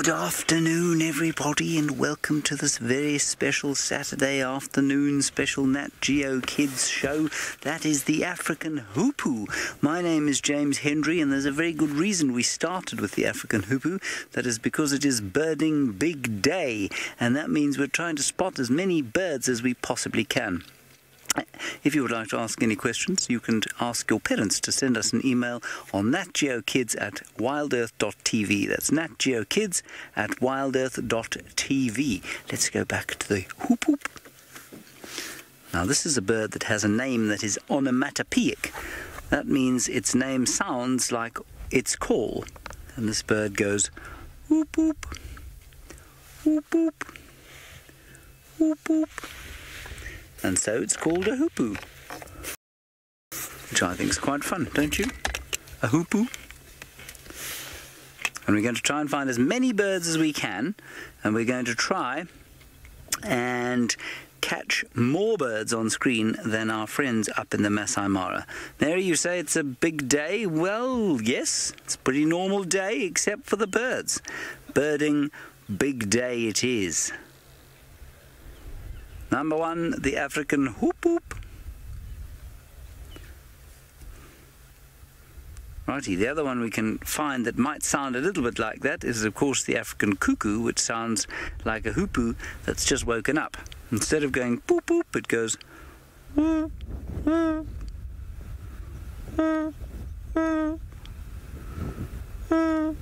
Good afternoon, everybody, and welcome to this very special Saturday afternoon special Nat Geo Kids show. That is the African hoopoe. My name is James Hendry, and there's a very good reason we started with the African hoopoe. That is because it is birding big day, and that means we're trying to spot as many birds as we possibly can. If you would like to ask any questions, you can ask your parents to send us an email on natgeokids@wildearth.tv. That's natgeokids@wildearth.tv. Let's go back to the hoop hoop. Now this is a bird that has a name that is onomatopoeic. That means its name sounds like its call. And this bird goes whoop whoop, whoop whoop, whoop whoop. And so it's called a hoopoe, which I think is quite fun, don't you? A hoopoe. And we're going to try and find as many birds as we can, and we're going to try and catch more birds on screen than our friends up in the Masai Mara. Mary, you say it's a big day. Well, yes, it's a pretty normal day, except for the birds. Birding big day it is. Number one, the African whoop whoop. Righty, the other one we can find that might sound a little bit like that is, of course, the African cuckoo, which sounds like a hoopoe that's just woken up. Instead of going boop boop, it goes whoop whoop whoop whoop whoop whoop.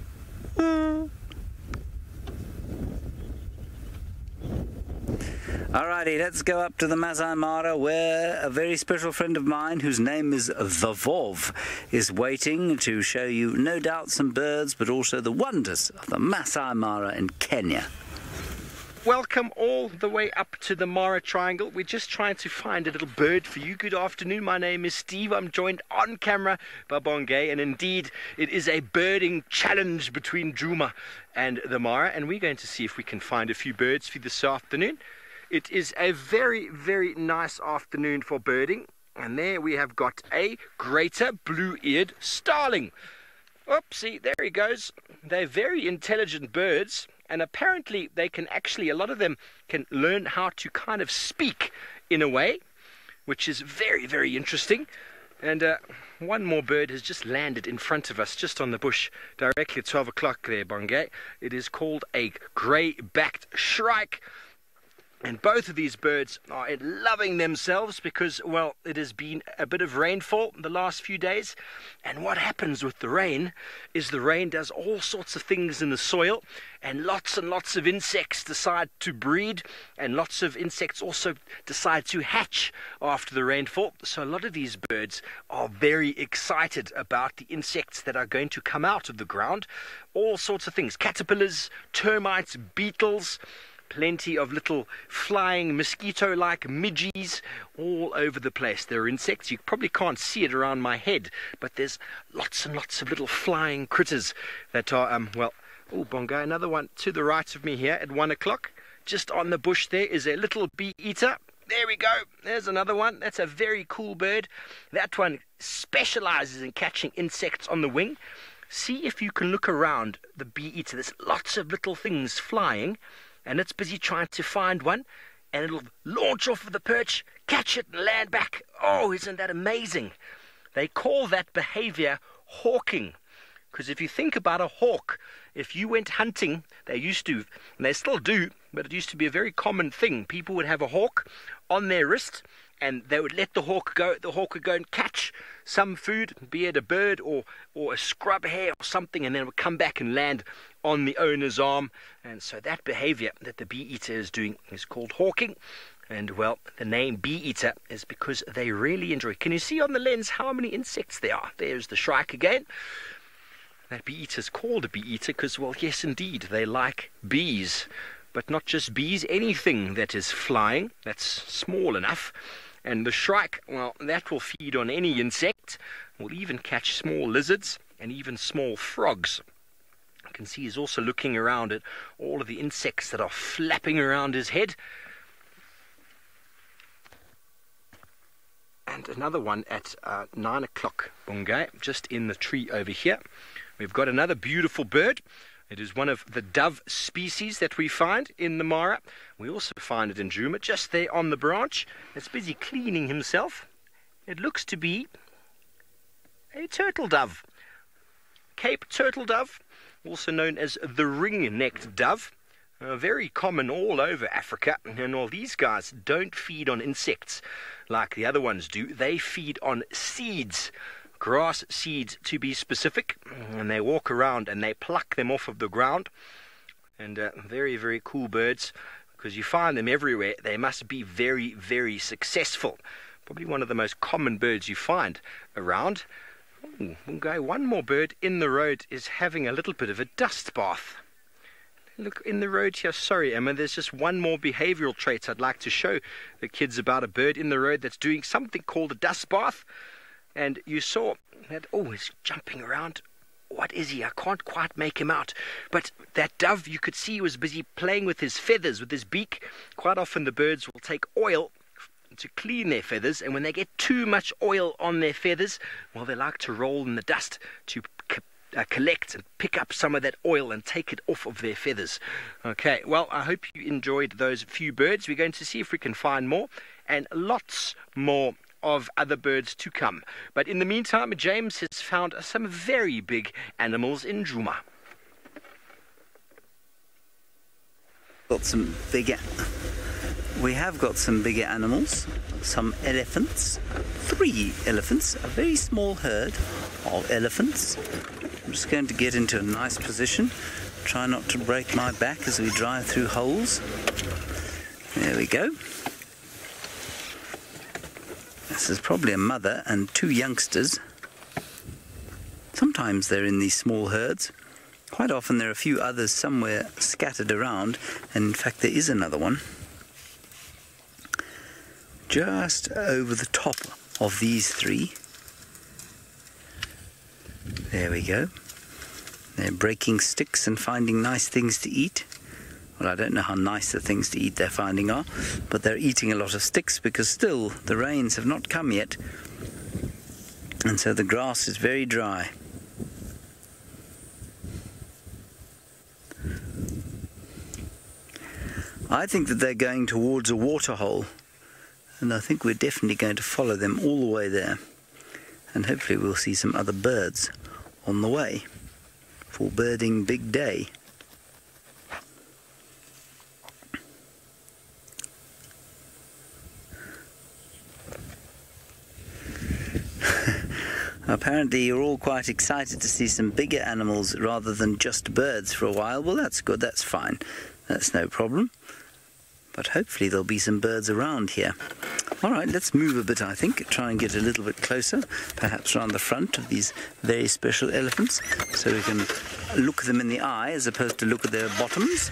Alrighty, let's go up to the Masai Mara, where a very special friend of mine, whose name is the Vov, is waiting to show you, no doubt, some birds, but also the wonders of the Masai Mara in Kenya. Welcome all the way up to the Mara Triangle. We're just trying to find a little bird for you. Good afternoon, my name is Steve. I'm joined on camera by Bongay, and indeed it is a birding challenge between Djuma and the Mara, and we're going to see if we can find a few birds for you this afternoon. It is a very, very nice afternoon for birding, and there we have got a greater blue-eared starling. Oopsie, there he goes. They're very intelligent birds, and apparently they can actually, a lot of them can learn how to kind of speak in a way, which is very, very interesting. And one more bird has just landed in front of us, just on the bush, directly at 12 o'clock there, Bongay. It is called a grey-backed shrike. And both of these birds are loving themselves because, well, it has been a bit of rainfall the last few days. And what happens with the rain is the rain does all sorts of things in the soil, and lots of insects decide to breed, and lots of insects also decide to hatch after the rainfall. So a lot of these birds are very excited about the insects that are going to come out of the ground. All sorts of things, caterpillars, termites, beetles, plenty of little flying mosquito-like midges all over the place. There are insects. You probably can't see it around my head, but there's lots and lots of little flying critters that are, well, oh, Bongo, another one to the right of me here at 1 o'clock. Just on the bush there is a little bee-eater. There we go. There's another one. That's a very cool bird. That one specializes in catching insects on the wing. See if you can look around the bee-eater. There's lots of little things flying, and it's busy trying to find one, and it'll launch off of the perch, catch it, and land back. Oh, isn't that amazing? They call that behavior hawking, because if you think about a hawk, if you went hunting, they used to, and they still do, but it used to be a very common thing. People would have a hawk on their wrist, and they would let the hawk go. The hawk would go and catch some food, be it a bird or a scrub hare or something, and then it would come back and land on the owner's arm. And so that behavior that the bee-eater is doing is called hawking. And, well, the name bee-eater is because they really enjoy. Can you see on the lens how many insects there are? There's the shrike again. That bee-eater is called a bee-eater because, well, yes, indeed, they like bees. But not just bees, anything that is flying, that's small enough. And the shrike, well, that will feed on any insect, will even catch small lizards and even small frogs. You can see he's also looking around at all of the insects that are flapping around his head. And another one at 9 o'clock, Bungay, just in the tree over here. We've got another beautiful bird. It is one of the dove species that we find in the Mara. We also find it in Djuma, just there on the branch. It's busy cleaning himself. It looks to be a turtle dove. Cape turtle dove, also known as the ring-necked dove. Very common all over Africa, and all these guys don't feed on insects like the other ones do. They feed on seeds, grass seeds to be specific, and they walk around and they pluck them off of the ground. And very, very cool birds, because you find them everywhere. They must be very, very successful. Probably one of the most common birds you find around. Okay, one more bird in the road is having a little bit of a dust bath. Look in the road here. Sorry, Emma, there's just one more behavioral trait I'd like to show the kids about a bird in the road that's doing something called a dust bath. And you saw that, oh, he's jumping around. What is he? I can't quite make him out. But that dove, you could see, was busy playing with his feathers, with his beak. Quite often the birds will take oil to clean their feathers, and when they get too much oil on their feathers, well, they like to roll in the dust to collect and pick up some of that oil and take it off of their feathers. Okay, well, I hope you enjoyed those few birds. We're going to see if we can find more, and lots more of other birds to come. But in the meantime, James has found some very big animals in Djuma. We have got some bigger animals, some elephants, 3 elephants, a very small herd of elephants. I'm just going to get into a nice position, try not to break my back as we drive through holes. There we go. This is probably a mother and 2 youngsters. Sometimes they're in these small herds. Quite often there are a few others somewhere scattered around, and in fact there is another one just over the top of these 3. There we go. They're breaking sticks and finding nice things to eat. Well, I don't know how nice the things to eat they're finding are, but they're eating a lot of sticks because still the rains have not come yet, and so the grass is very dry. I think that they're going towards a waterhole, and I think we're definitely going to follow them all the way there, and hopefully we'll see some other birds on the way for birding big day. Apparently you're all quite excited to see some bigger animals rather than just birds for a while. Well, that's good, that's fine, that's no problem. But hopefully there'll be some birds around here. All right, let's move a bit, I think, try and get a little bit closer, perhaps around the front of these very special elephants, so we can look them in the eye as opposed to look at their bottoms.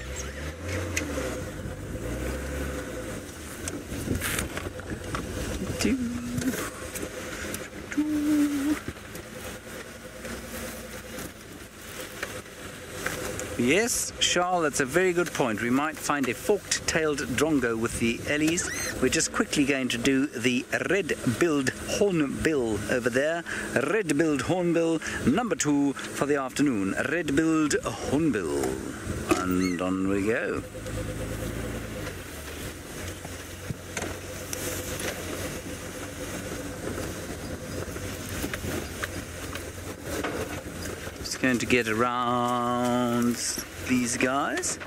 Yes, Charles, that's a very good point. We might find a forked-tailed drongo with the ellies. We're just quickly going to do the red-billed hornbill over there. Red-billed hornbill, number 2 for the afternoon. Red-billed hornbill. And on we go. Going to get around these guys.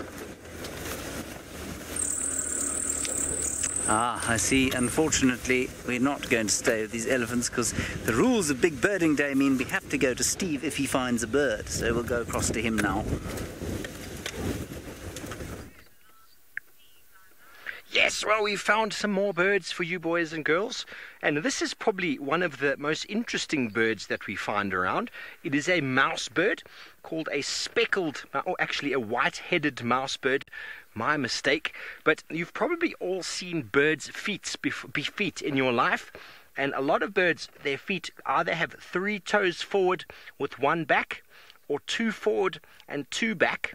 I see. Unfortunately, we're not going to stay with these elephants because the rules of Big Birding Day mean we have to go to Steve if he finds a bird. So we'll go across to him now. Yes, well, we found some more birds for you boys and girls, and this is probably one of the most interesting birds that we find around. It is a mouse bird called a speckled, or actually a white-headed mouse bird. My mistake. But you've probably all seen birds' feet in your life, and a lot of birds, their feet either have 3 toes forward with 1 back, or 2 forward and 2 back,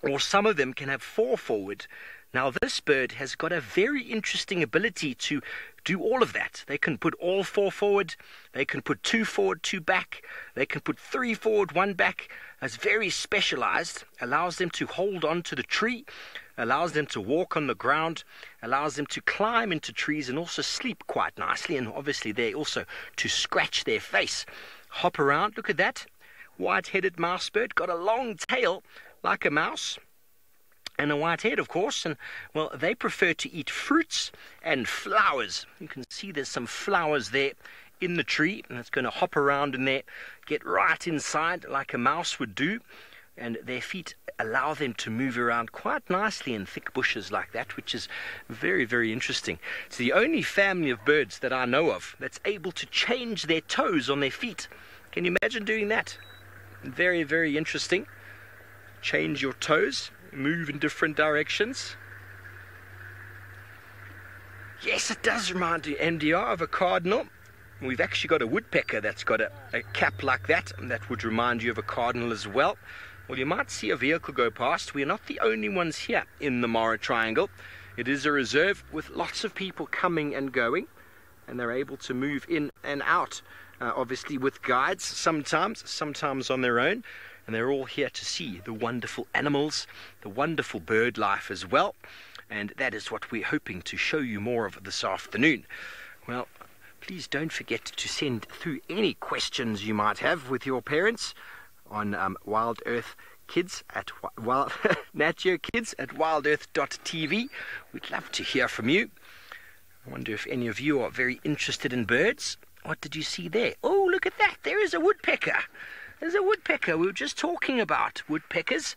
or some of them can have 4 forward Now, this bird has got a very interesting ability to do all of that. They can put all 4 forward, they can put 2 forward, 2 back, they can put 3 forward, 1 back. It's very specialized, allows them to hold on to the tree, allows them to walk on the ground, allows them to climb into trees and also sleep quite nicely, and obviously they also to scratch their face, hop around. Look at that white-headed mouse bird, got a long tail like a mouse and a white head, of course, and well, they prefer to eat fruits and flowers. You can see there's some flowers there in the tree, and it's going to hop around in there, get right inside like a mouse would do, and their feet allow them to move around quite nicely in thick bushes like that, which is very, very interesting. It's the only family of birds that I know of that's able to change their toes on their feet. Can you imagine doing that? Very, very interesting. Change your toes, move in different directions. Yes, it does remind you, MDR, of a cardinal. We've actually got a woodpecker that's got a cap like that, and that would remind you of a cardinal as well. Well, you might see a vehicle go past. We're not the only ones here in the Mara Triangle. It is a reserve with lots of people coming and going, and they're able to move in and out, obviously with guides sometimes on their own. And they're all here to see the wonderful animals, the wonderful bird life as well. And that is what we're hoping to show you more of this afternoon. Well, please don't forget to send through any questions you might have with your parents on Wild Earth Kids at Nat Geo Kids at wildearth.tv. We'd love to hear from you. I wonder if any of you are very interested in birds. What did you see there? Oh, look at that. There is a woodpecker. There's a woodpecker. We were just talking about woodpeckers,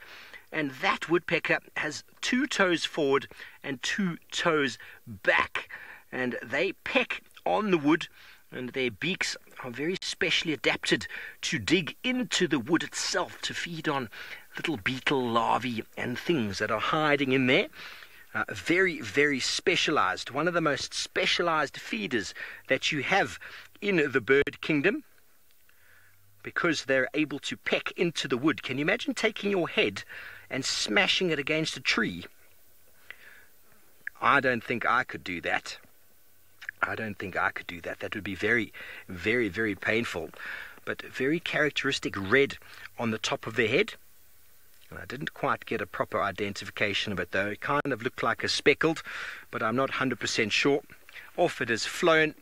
and that woodpecker has 2 toes forward and 2 toes back, and they peck on the wood, and their beaks are very specially adapted to dig into the wood itself to feed on little beetle larvae and things that are hiding in there. Very, very specialized. One of the most specialized feeders that you have in the bird kingdom, because they're able to peck into the wood. Can you imagine taking your head and smashing it against a tree? I don't think I could do that. That would be very, very, very painful. But very characteristic red on the top of their head. I didn't quite get a proper identification of it though. It kind of looked like a speckled, but I'm not 100% sure. Off it has flown.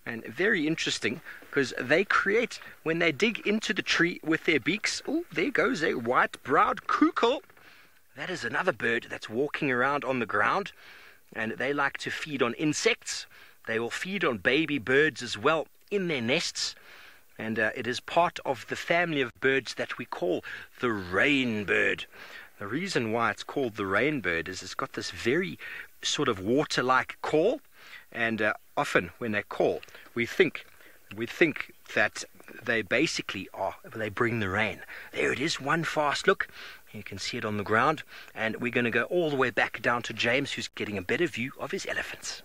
And very interesting, because they create, when they dig into the tree with their beaks, oh, there goes a white-browed cuckoo. That is another bird that's walking around on the ground, and they like to feed on insects. They will feed on baby birds as well in their nests, and it is part of the family of birds that we call the rainbird. The reason why it's called the rainbird is it's got this very sort of water-like call, and often when they call, we think that they basically they bring the rain. There it is, one fast look. You can see it on the ground, and we're going to go all the way back down to James, who's getting a better view of his elephants.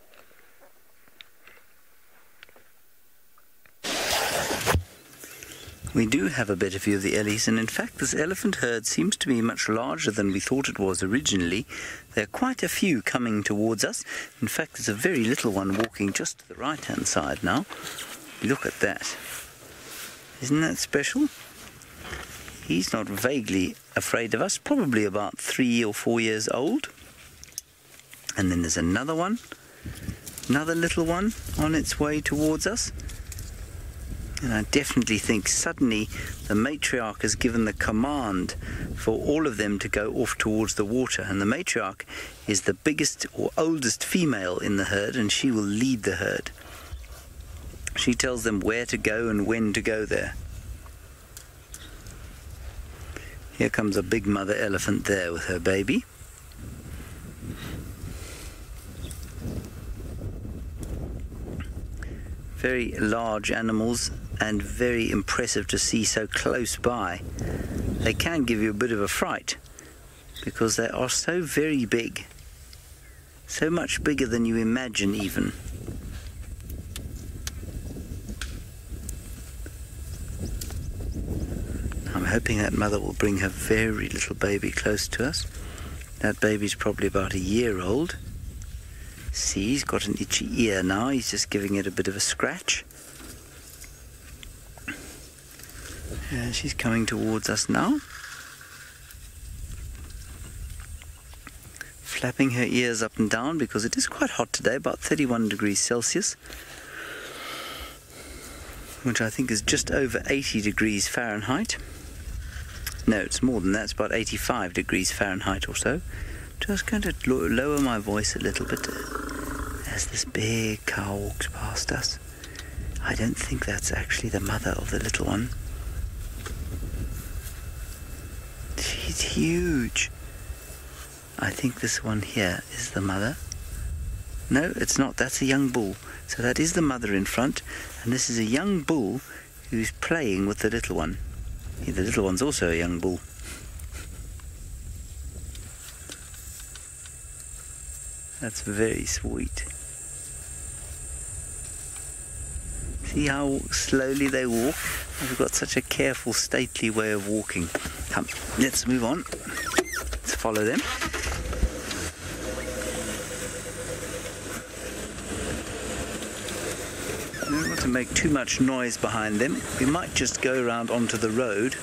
We do have a better view of the ellies, and in fact this elephant herd seems to be much larger than we thought it was originally. There are quite a few coming towards us. In fact, there's a very little one walking just to the right-hand side now. Look at that. Isn't that special? He's not vaguely afraid of us, probably about 3 or 4 years old. And then there's another one, another little one on its way towards us. And I definitely think suddenly the matriarch has given the command for all of them to go off towards the water. And the matriarch is the biggest or oldest female in the herd, and she will lead the herd. She tells them where to go and when to go there. Here comes a big mother elephant there with her baby. Very large animals, and very impressive to see so close by. They can give you a bit of a fright because they are so very big, so much bigger than you imagine even. I'm hoping that mother will bring her very little baby close to us. That baby's probably about a year old. See, he's got an itchy ear now. He's just giving it a bit of a scratch. She's coming towards us now. Flapping her ears up and down because it is quite hot today, about 31 degrees Celsius, which I think is just over 80 degrees Fahrenheit. No, it's more than that. It's about 85 degrees Fahrenheit or so. Just going to lower my voice a little bit as this big cow walks past us. I don't think that's actually the mother of the little one. She's huge. I think this one here is the mother. No, it's not. That's a young bull. So that is the mother in front, and this is a young bull who's playing with the little one. Yeah, the little one's also a young bull. That's very sweet. See how slowly they walk? They've got such a careful, stately way of walking. Come, let's move on. Let's follow them. We don't want to make too much noise behind them. We might just go around onto the road.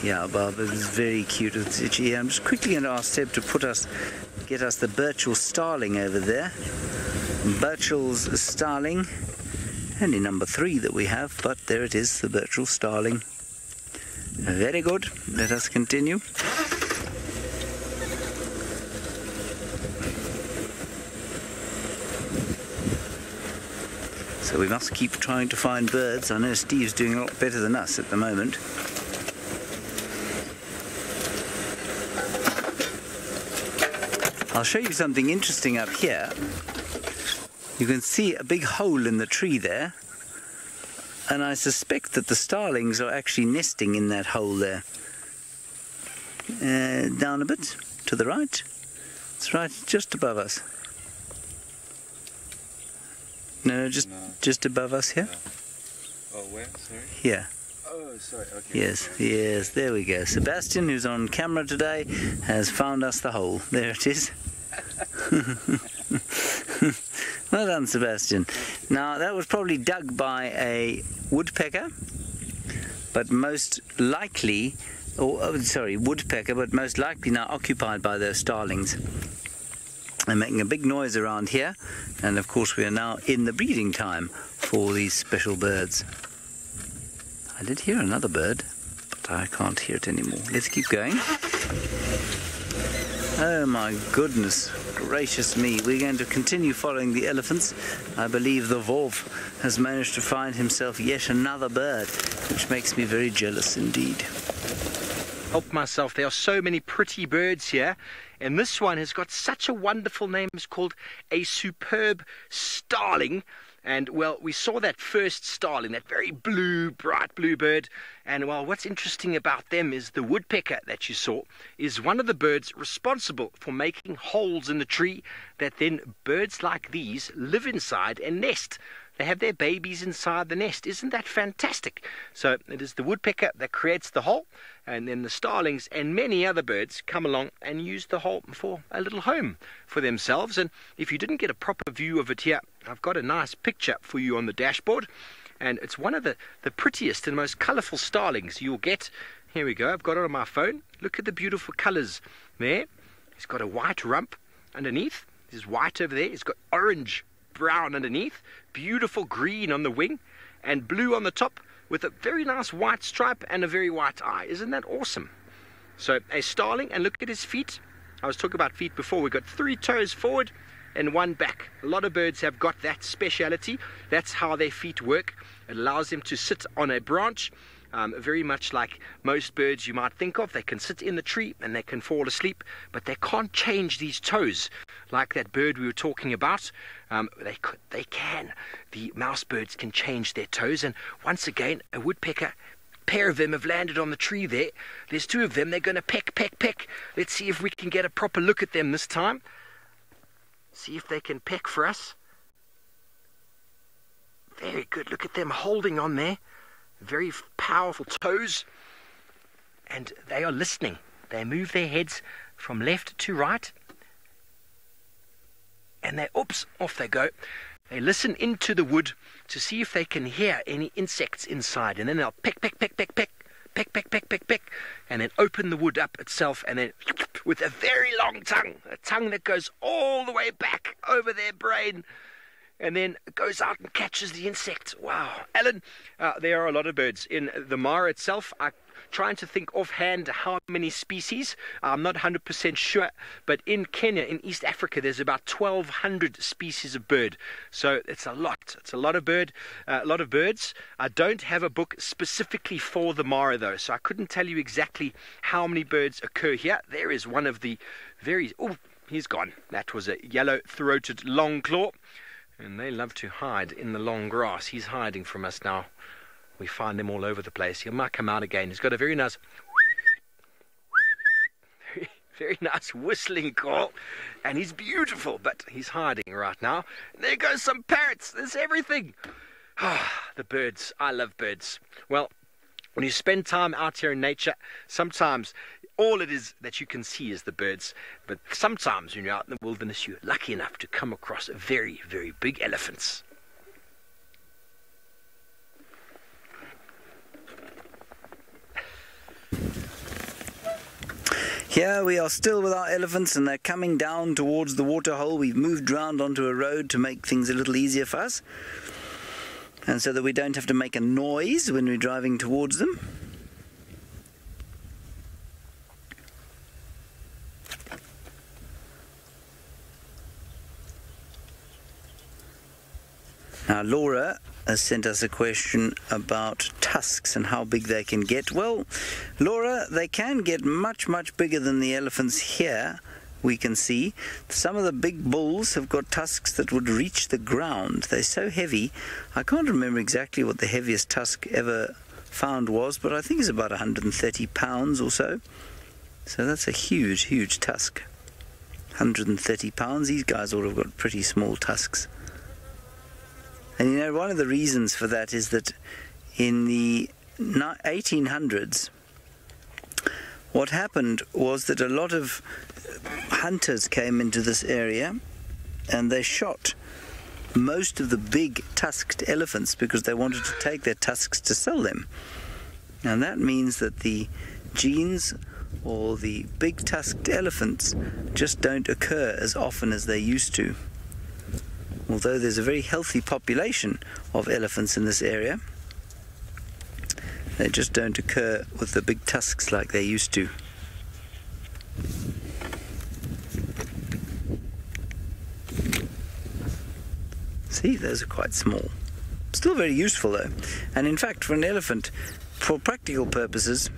Yeah, Barbara is very cute with its itchy ear. I'm just quickly going to ask Seb to get us the Birchall starling over there. Birchall's starling, only number 3 that we have, but there it is, the Birchall starling. Very good. Let us continue. So we must keep trying to find birds. I know Steve's doing a lot better than us at the moment. I'll show you something interesting up here. You can see a big hole in the tree there, and I suspect that the starlings are actually nesting in that hole there. Down a bit to the right. It's right just above us. No, just above us here. Yeah. Oh, where? Sorry? Here. Oh, sorry. Okay. Yes, there we go. Sebastian, who's on camera today, has found us the hole. There it is. Well done, Sebastian. Now, that was probably dug by a woodpecker, but most likely, woodpecker, but most likely now occupied by those starlings. They're making a big noise around here, and of course we are now in the breeding time for these special birds. I did hear another bird, but I can't hear it anymore. Let's keep going. Oh my goodness gracious me, we're going to continue following the elephants. I believe the Vov has managed to find himself yet another bird, which makes me very jealous indeed. Help myself, there are so many pretty birds here, and this one has got such a wonderful name. It's called a superb starling. And, well, we saw that first starling, that very blue, bright blue bird. And, well, what's interesting about them is the woodpecker that you saw is one of the birds responsible for making holes in the tree that then birds like these live inside and nest. They have their babies inside the nest. Isn't that fantastic? So it is the woodpecker that creates the hole, and then the starlings and many other birds come along and use the hole for a little home for themselves. And if you didn't get a proper view of it here, I've got a nice picture for you on the dashboard, and it's one of the prettiest and most colourful starlings you'll get. Here we go, I've got it on my phone. Look at the beautiful colours there. He's got a white rump underneath. There's white over there. He's got orange, brown underneath, beautiful green on the wing, and blue on the top with a very nice white stripe and a very white eye. Isn't that awesome? So a starling, and look at his feet. I was talking about feet before. We've got 3 toes forward and 1 back. A lot of birds have got that speciality. That's how their feet work. It allows them to sit on a branch, very much like most birds you might think of. They can sit in the tree and they can fall asleep, but they can't change these toes like that bird we were talking about. They can. The mouse birds can change their toes, and once again, a woodpecker, pair of them have landed on the tree there. There's 2 of them. They're going to peck, peck, peck. Let's see if we can get a proper look at them this time. See if they can peck for us. Very good. Look at them holding on there. Very powerful toes. and they are listening. They move their heads from left to right, and off they go. They listen into the wood to see if they can hear any insects inside, and then they'll peck, peck, peck, peck, peck, peck, peck, peck, peck, peck, and then open the wood up itself, and then with a very long tongue, a tongue that goes all the way back over their brain, and then goes out and catches the insect. Wow. Alan, there are a lot of birds in the Mara itself. I'm trying to think offhand how many species. I'm not 100% sure, but in Kenya, in East Africa, there's about 1,200 species of bird. So it's a lot. It's a lot of birds. I don't have a book specifically for the Mara, though, so I couldn't tell you exactly how many birds occur here. There is one of the very... Oh, he's gone. That was a yellow-throated longclaw. And they love to hide in the long grass. He's hiding from us now. We find them all over the place. He might come out again. He's got a very nice, very nice whistling call. And he's beautiful, but he's hiding right now. And there goes some parrots. There's everything. The birds. I love birds. Well, when you spend time out here in nature, sometimes all it is that you can see is the birds. But sometimes when you're out in the wilderness, you're lucky enough to come across very, very big elephants. Here we are still with our elephants, and they're coming down towards the waterhole. We've moved round onto a road to make things a little easier for us, and so that we don't have to make a noise when we're driving towards them. Now Laura has sent us a question about tusks and how big they can get. Well, Laura, they can get much, much bigger than the elephants here. We can see some of the big bulls have got tusks that would reach the ground. They're so heavy. I can't remember exactly what the heaviest tusk ever found was, but I think it's about 130 pounds or so. So that's a huge, huge tusk. 130 pounds. These guys all have got pretty small tusks. And you know, one of the reasons for that is that in the 1800s, what happened was that a lot of hunters came into this area and they shot most of the big tusked elephants because they wanted to take their tusks to sell them. And that means that the genes or the big tusked elephants just don't occur as often as they used to. Although there's a very healthy population of elephants in this area, they just don't occur with the big tusks like they used to. See, those are quite small. Still very useful though. And in fact, for an elephant, for practical purposes,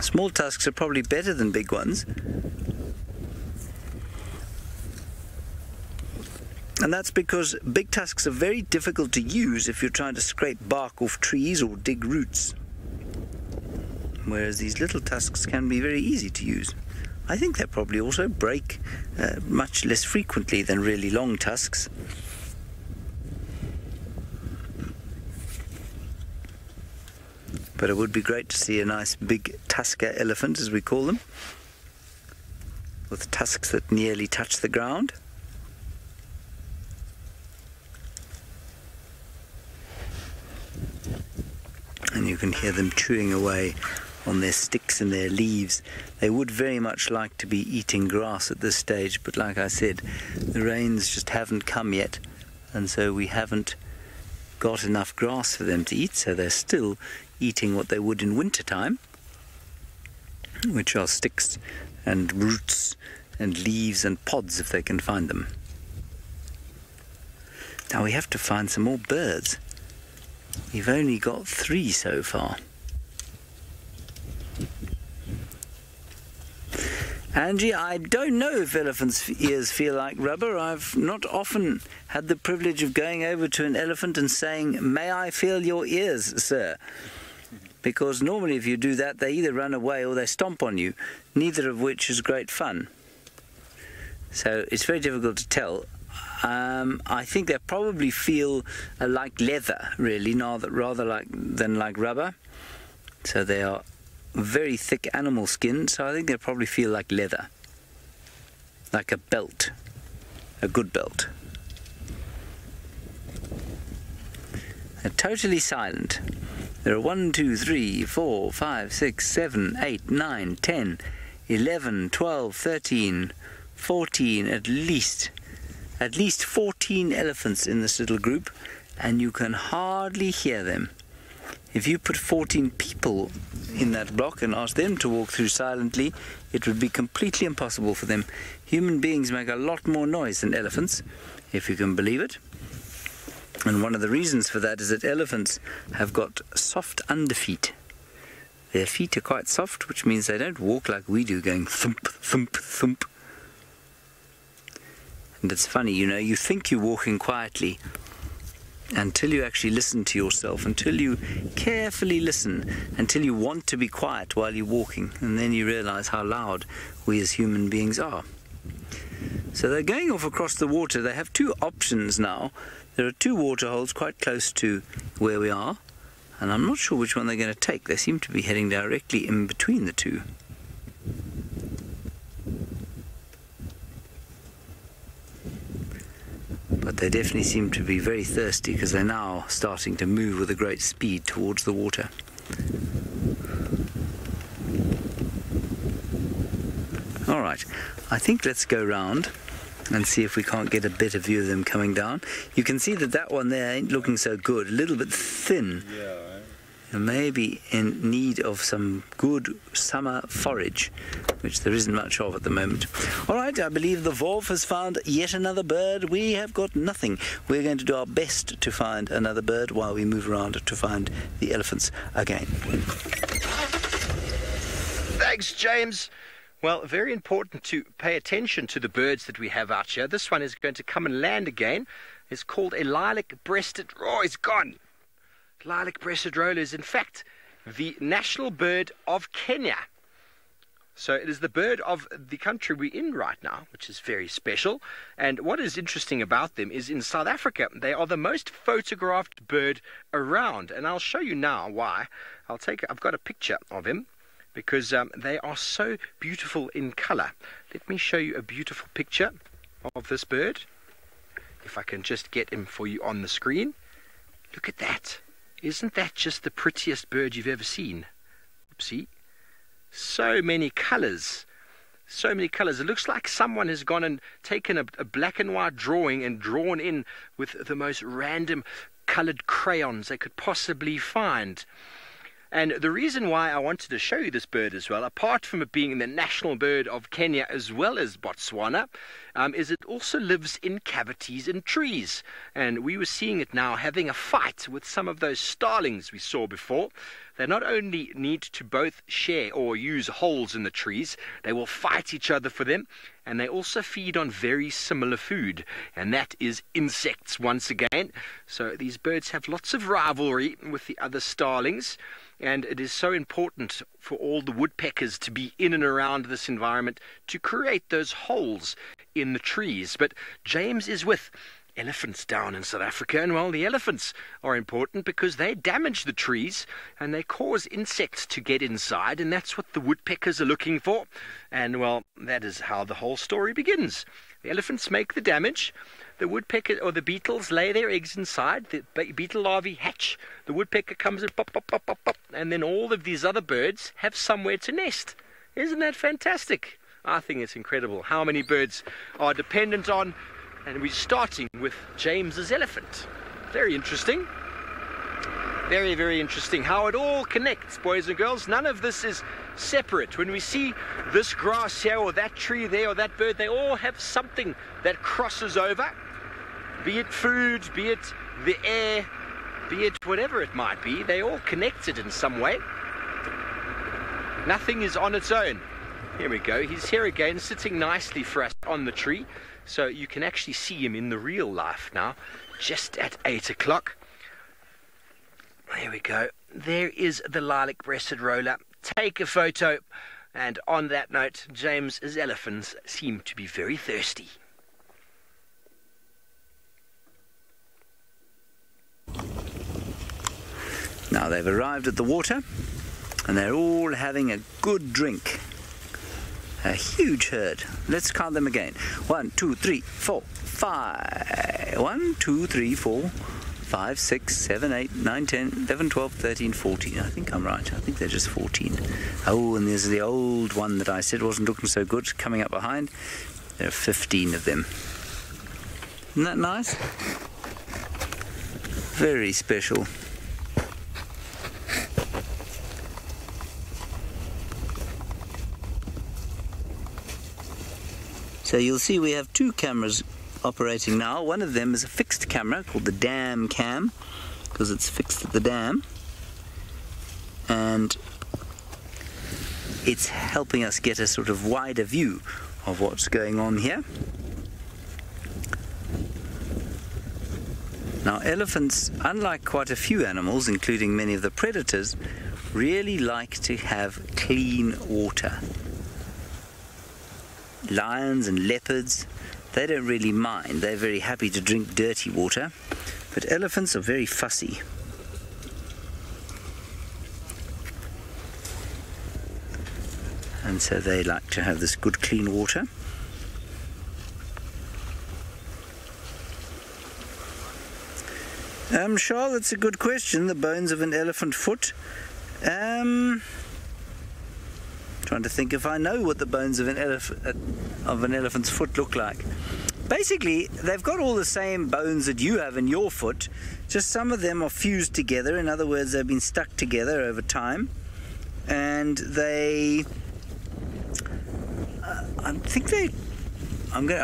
small tusks are probably better than big ones. And that's because big tusks are very difficult to use if you're trying to scrape bark off trees or dig roots. Whereas these little tusks can be very easy to use. I think they probably also break much less frequently than really long tusks. But it would be great to see a nice big tusker elephant, as we call them, with tusks that nearly touch the ground. And you can hear them chewing away on their sticks and their leaves. They would very much like to be eating grass at this stage, but like I said, the rains just haven't come yet, and so we haven't got enough grass for them to eat, so they're still eating what they would in winter time, which are sticks and roots and leaves and pods if they can find them. Now we have to find some more birds. We've only got 3 so far. Angie, I don't know if elephants' ears feel like rubber. I've not often had the privilege of going over to an elephant and saying, "May I feel your ears, sir?" Because normally if you do that, they either run away or they stomp on you, neither of which is great fun. So it's very difficult to tell. I think they probably feel like leather, really, rather than like rubber. So they are very thick animal skin, so I think they probably feel like leather. Like a belt. A good belt. They're totally silent. There are 1, 2, 3, 4, 5, 6, 7, 8, 9, 10, 11, 12, 13, 14, at least 14 elephants in this little group, and you can hardly hear them. If you put 14 people in that block and ask them to walk through silently, it would be completely impossible for them. Human beings make a lot more noise than elephants, if you can believe it. And one of the reasons for that is that elephants have got soft underfeet. Their feet are quite soft, which means they don't walk like we do, going thump, thump, thump. And it's funny, you know, you think you're walking quietly until you actually listen to yourself, until you carefully listen, until you want to be quiet while you're walking, and then you realize how loud we as human beings are. So they're going off across the water. They have two options now. There are two water holes quite close to where we are, and I'm not sure which one they're going to take. They seem to be heading directly in between the two. But they definitely seem to be very thirsty, because they're now starting to move with a great speed towards the water. All right, I think let's go round and see if we can't get a better view of them coming down. You can see that that one there ain't looking so good, a little bit thin. Yeah, right. And maybe in need of some good summer forage, which there isn't much of at the moment. All right, I believe the Wolf has found yet another bird. We have got nothing. We're going to do our best to find another bird while we move around to find the elephants again. Thanks, James. Well, very important to pay attention to the birds that we have out here. This one is going to come and land again. It's called a lilac-breasted... Oh, it's gone. Lilac-breasted roller is, in fact, the national bird of Kenya. So it is the bird of the country we're in right now, which is very special. And what is interesting about them is in South Africa, they are the most photographed bird around. And I'll show you now why. I've got a picture of him, because they are so beautiful in color. Let me show you a beautiful picture of this bird. If I can just get him for you on the screen. Look at that. Isn't that just the prettiest bird you've ever seen? Oopsie. So many colors. So many colors. It looks like someone has gone and taken a black and white drawing and drawn in with the most random colored crayons they could possibly find. And the reason why I wanted to show you this bird as well, apart from it being the national bird of Kenya as well as Botswana, is it also lives in cavities in trees. And we were seeing it now having a fight with some of those starlings we saw before. They not only need to both share or use holes in the trees, they will fight each other for them. And they also feed on very similar food, and that is insects once again. So these birds have lots of rivalry with the other starlings. And it is so important for all the woodpeckers to be in and around this environment to create those holes in the trees. But James is with elephants down in South Africa, and well, the elephants are important because they damage the trees and they cause insects to get inside, and that's what the woodpeckers are looking for. And well, that is how the whole story begins. The elephants make the damage. The woodpecker or the beetles lay their eggs inside. The beetle larvae hatch. The woodpecker comes and pop, pop, pop, pop, pop. And then all of these other birds have somewhere to nest. Isn't that fantastic? I think it's incredible how many birds are dependent on. And we're starting with James's elephant. Very interesting. Very, very interesting how it all connects, boys and girls. None of this is separate. When we see this grass here or that tree there or that bird, they all have something that crosses over. Be it food, be it the air, be it whatever it might be, they all connected in some way. Nothing is on its own. Here we go. He's here again, sitting nicely for us on the tree. So you can actually see him in the real life now, just at 8 o'clock. There we go. There is the lilac-breasted roller. Take a photo. And on that note, James's elephants seem to be very thirsty. Now they've arrived at the water. and they're all having a good drink. A huge herd. Let's count them again. 1, 2, 3, 4, 5. 1, 2, 3, 4, 5, 6, 7, 8, 9, 10, 11, 12, 13, 14. I think I'm right. I think they're just 14. Oh, and there's the old one that I said wasn't looking so good coming up behind. There are 15 of them. Isn't that nice? Very special. So you'll see we have two cameras operating now. One of them is a fixed camera called the dam cam, because it's fixed at the dam, and it's helping us get a sort of wider view of what's going on here. Now elephants, unlike quite a few animals, including many of the predators, really like to have clean water. Lions and leopards, they don't really mind. They're very happy to drink dirty water, but elephants are very fussy. And so they like to have this good clean water. Charles, that's a good question. The bones of an elephant foot. Trying to think if I know what the bones of an elephant's foot look like. Basically, they've got all the same bones that you have in your foot, just some of them are fused together. In other words, they've been stuck together over time, and they I'll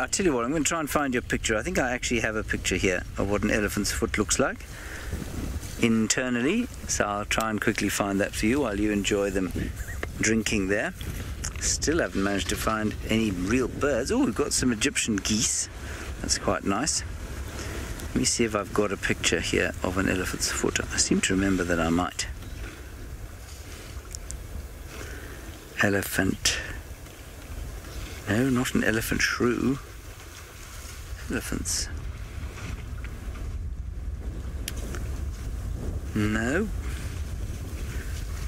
tell you what, I'm going to try and find you a picture. I think I actually have a picture here of what an elephant's foot looks like internally, so I'll try and quickly find that for you while you enjoy them drinking there. Still haven't managed to find any real birds. Oh, we've got some Egyptian geese. That's quite nice. Let me see if I've got a picture here of an elephant's foot. I seem to remember that I might. Elephant. No, not an elephant shrew. Elephants. No.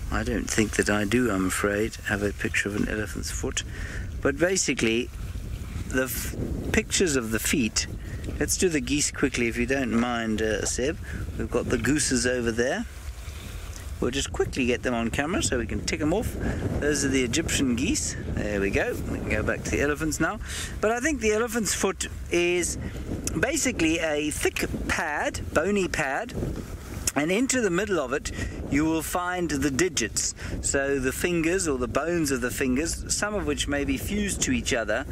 I don't think that I do, I'm afraid, have a picture of an elephant's foot. But basically, the pictures of the feet, let's do the geese quickly if you don't mind, Seb. We've got the gooses over there. We'll just quickly get them on camera so we can tick them off. Those are the Egyptian geese. There we go. We can go back to the elephants now. But I think the elephant's foot is basically a thick pad, bony pad, and into the middle of it you will find the digits, so the fingers or the bones of the fingers, some of which may be fused to each other,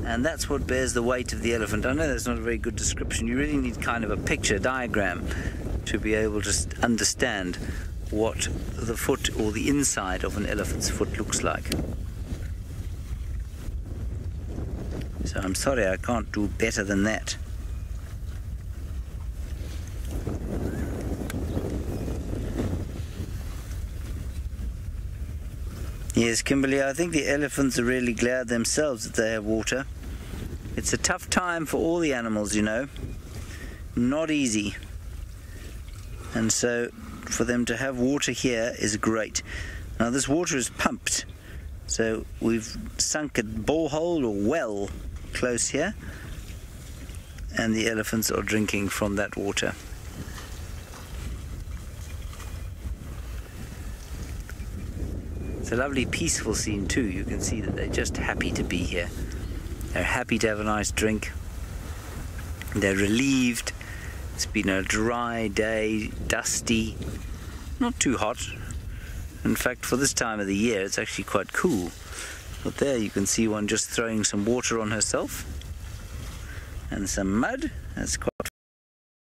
and that's what bears the weight of the elephant. I know that's not a very good description. You really need kind of a picture diagram to be able to understand what the foot or the inside of an elephant's foot looks like. So I'm sorry I can't do better than that. Yes, Kimberly, I think the elephants are really glad themselves that they have water. It's a tough time for all the animals, you know. Not easy. And so for them to have water here is great. Now this water is pumped. So we've sunk a borehole or well close here, and the elephants are drinking from that water. It's a lovely peaceful scene too. You can see that they're just happy to be here. They're happy to have a nice drink. They're relieved. It's been a dry day, dusty, not too hot. In fact, for this time of the year, it's actually quite cool. But there you can see one just throwing some water on herself. And some mud. That's quite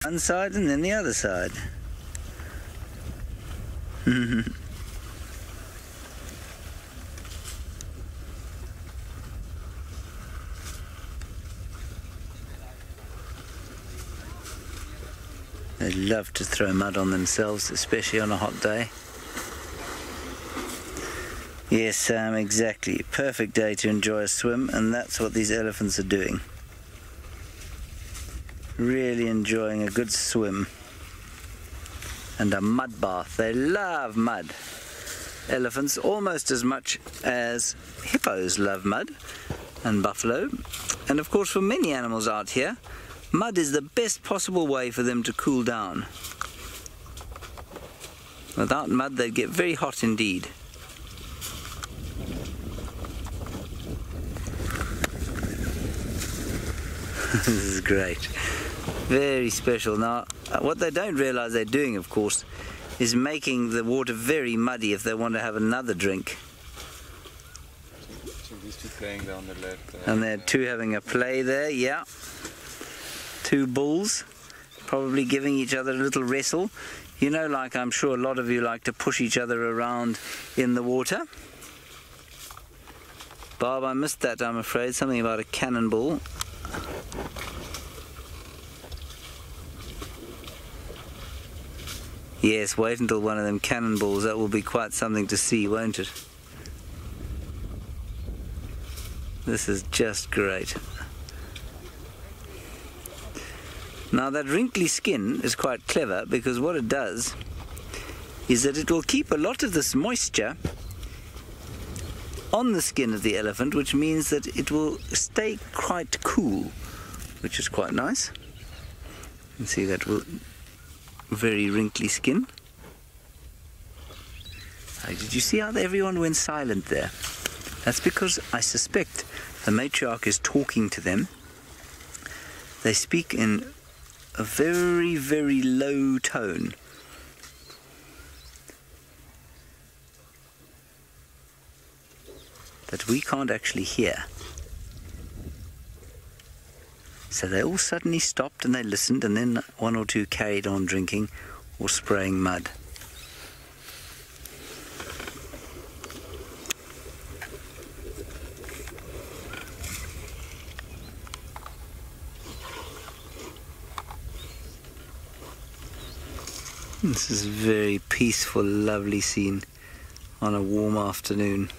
one side and then the other side. They love to throw mud on themselves, especially on a hot day. Yes, Sam, exactly. Perfect day to enjoy a swim, and that's what these elephants are doing. Really enjoying a good swim. And a mud bath. They love mud. elephants almost as much as hippos love mud, and buffalo. And of course for many animals out here, mud is the best possible way for them to cool down. Without mud they'd get very hot indeed. This is great. Very special. Now, what they don't realize they're doing, of course, is making the water very muddy if they want to have another drink. So these two playing there on the left. And they're two having a play there, yeah. Two bulls, probably giving each other a little wrestle. You know, like I'm sure a lot of you like to push each other around in the water. Bob, I missed that, I'm afraid. Something about a cannonball. Yes, wait until one of them cannonballs. That will be quite something to see, won't it? This is just great. Now that wrinkly skin is quite clever, because what it does is that it will keep a lot of this moisture on the skin of the elephant, which means that it will stay quite cool, which is quite nice. You can see that very wrinkly skin. Did you see how everyone went silent there? That's because I suspect the matriarch is talking to them. They speak in a very, very low tone. That we can't actually hear. So they all suddenly stopped and they listened, and then one or two carried on drinking or spraying mud. This is a very peaceful, lovely scene on a warm afternoon.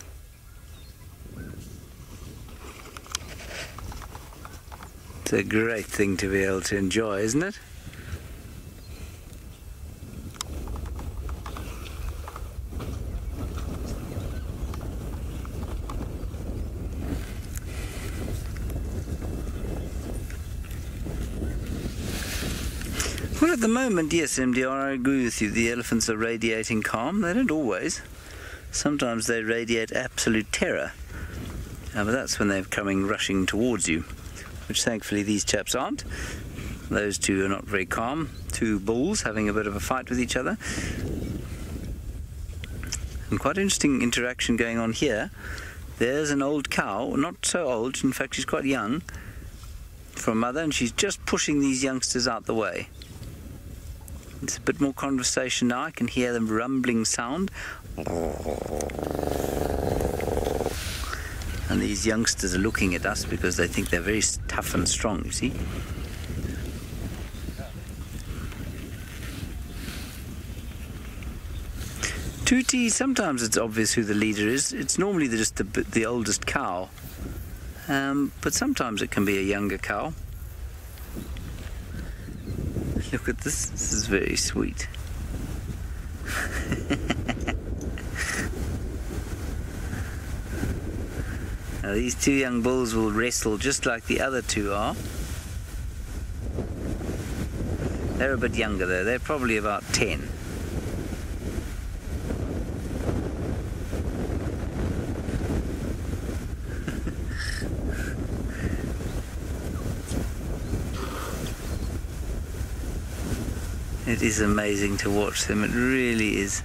It's a great thing to be able to enjoy, isn't it? Well, at the moment, yes, MDR, I agree with you. The elephants are radiating calm. They don't always. Sometimes they radiate absolute terror. But that's when they're coming rushing towards you, which thankfully these chaps aren't. Those two are not very calm. Two bulls having a bit of a fight with each other. And quite interesting interaction going on here. There's an old cow, not so old, in fact she's quite young, for a mother, and she's just pushing these youngsters out the way. It's a bit more conversation now. I can hear the rumbling sound. And these youngsters are looking at us because they think they're very tough and strong, you see. Tutti, sometimes it's obvious who the leader is. It's normally just the oldest cow. But sometimes it can be a younger cow. Look at this. This is very sweet. Now these two young bulls will wrestle just like the other two are. They're a bit younger though. They're probably about 10. It is amazing to watch them, it really is.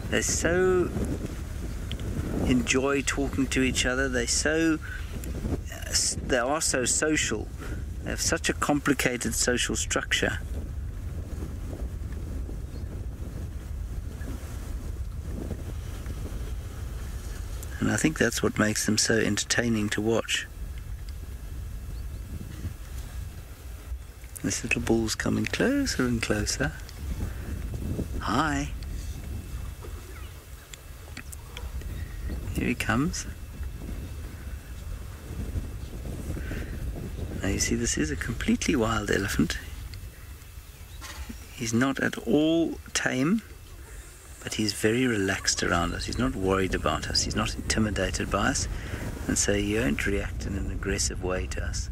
They so enjoy talking to each other, they are so social. They have such a complicated social structure. And I think that's what makes them so entertaining to watch. This little bull's coming closer and closer. Hi. Here he comes. Now you see, this is a completely wild elephant. He's not at all tame, but he's very relaxed around us. He's not worried about us. He's not intimidated by us, and so he won't react in an aggressive way to us.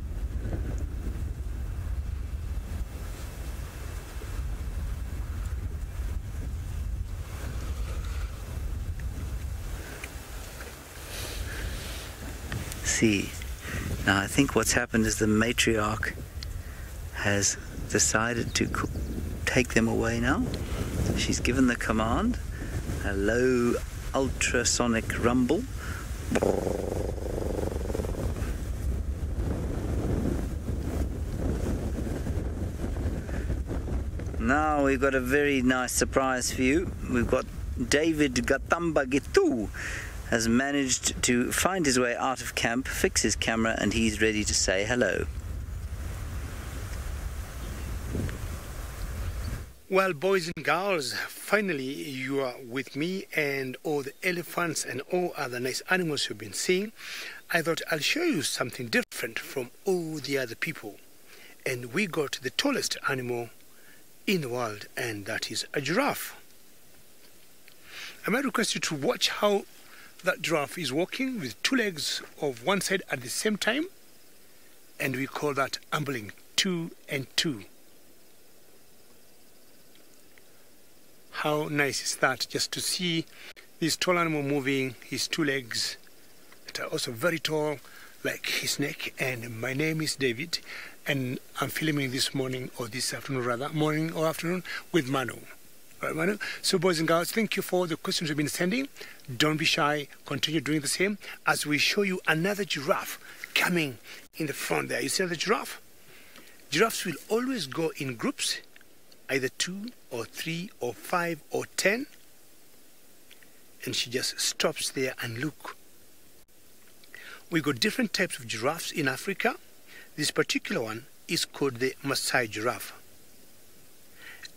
See, now I think what's happened is the matriarch has decided to take them away now. She's given the command, a low ultrasonic rumble. Now we've got a very nice surprise for you. We've got David Gatamba Gitu has managed to find his way out of camp, fix his camera, and he's ready to say hello. Well, boys and girls, finally you are with me and all the elephants and all other nice animals you've been seeing. I thought I'll show you something different from all the other people. And we got the tallest animal in the world, and that is a giraffe. I might request you to watch how that giraffe is walking with two legs of one side at the same time, and we call that ambling, 2 and 2. How nice is that, just to see this tall animal moving his two legs that are also very tall, like his neck. And my name is David, and I'm filming this morning, or this afternoon rather, morning or afternoon, with Manu. All right, Manu? So boys and girls, thank you for the questions you've been sending. Don't be shy, continue doing the same as we show you another giraffe coming in the front there. You see the giraffe? Giraffes will always go in groups, either 2 or 3 or 5 or 10, and she just stops there and look. We got different types of giraffes in Africa. This particular one is called the Maasai giraffe.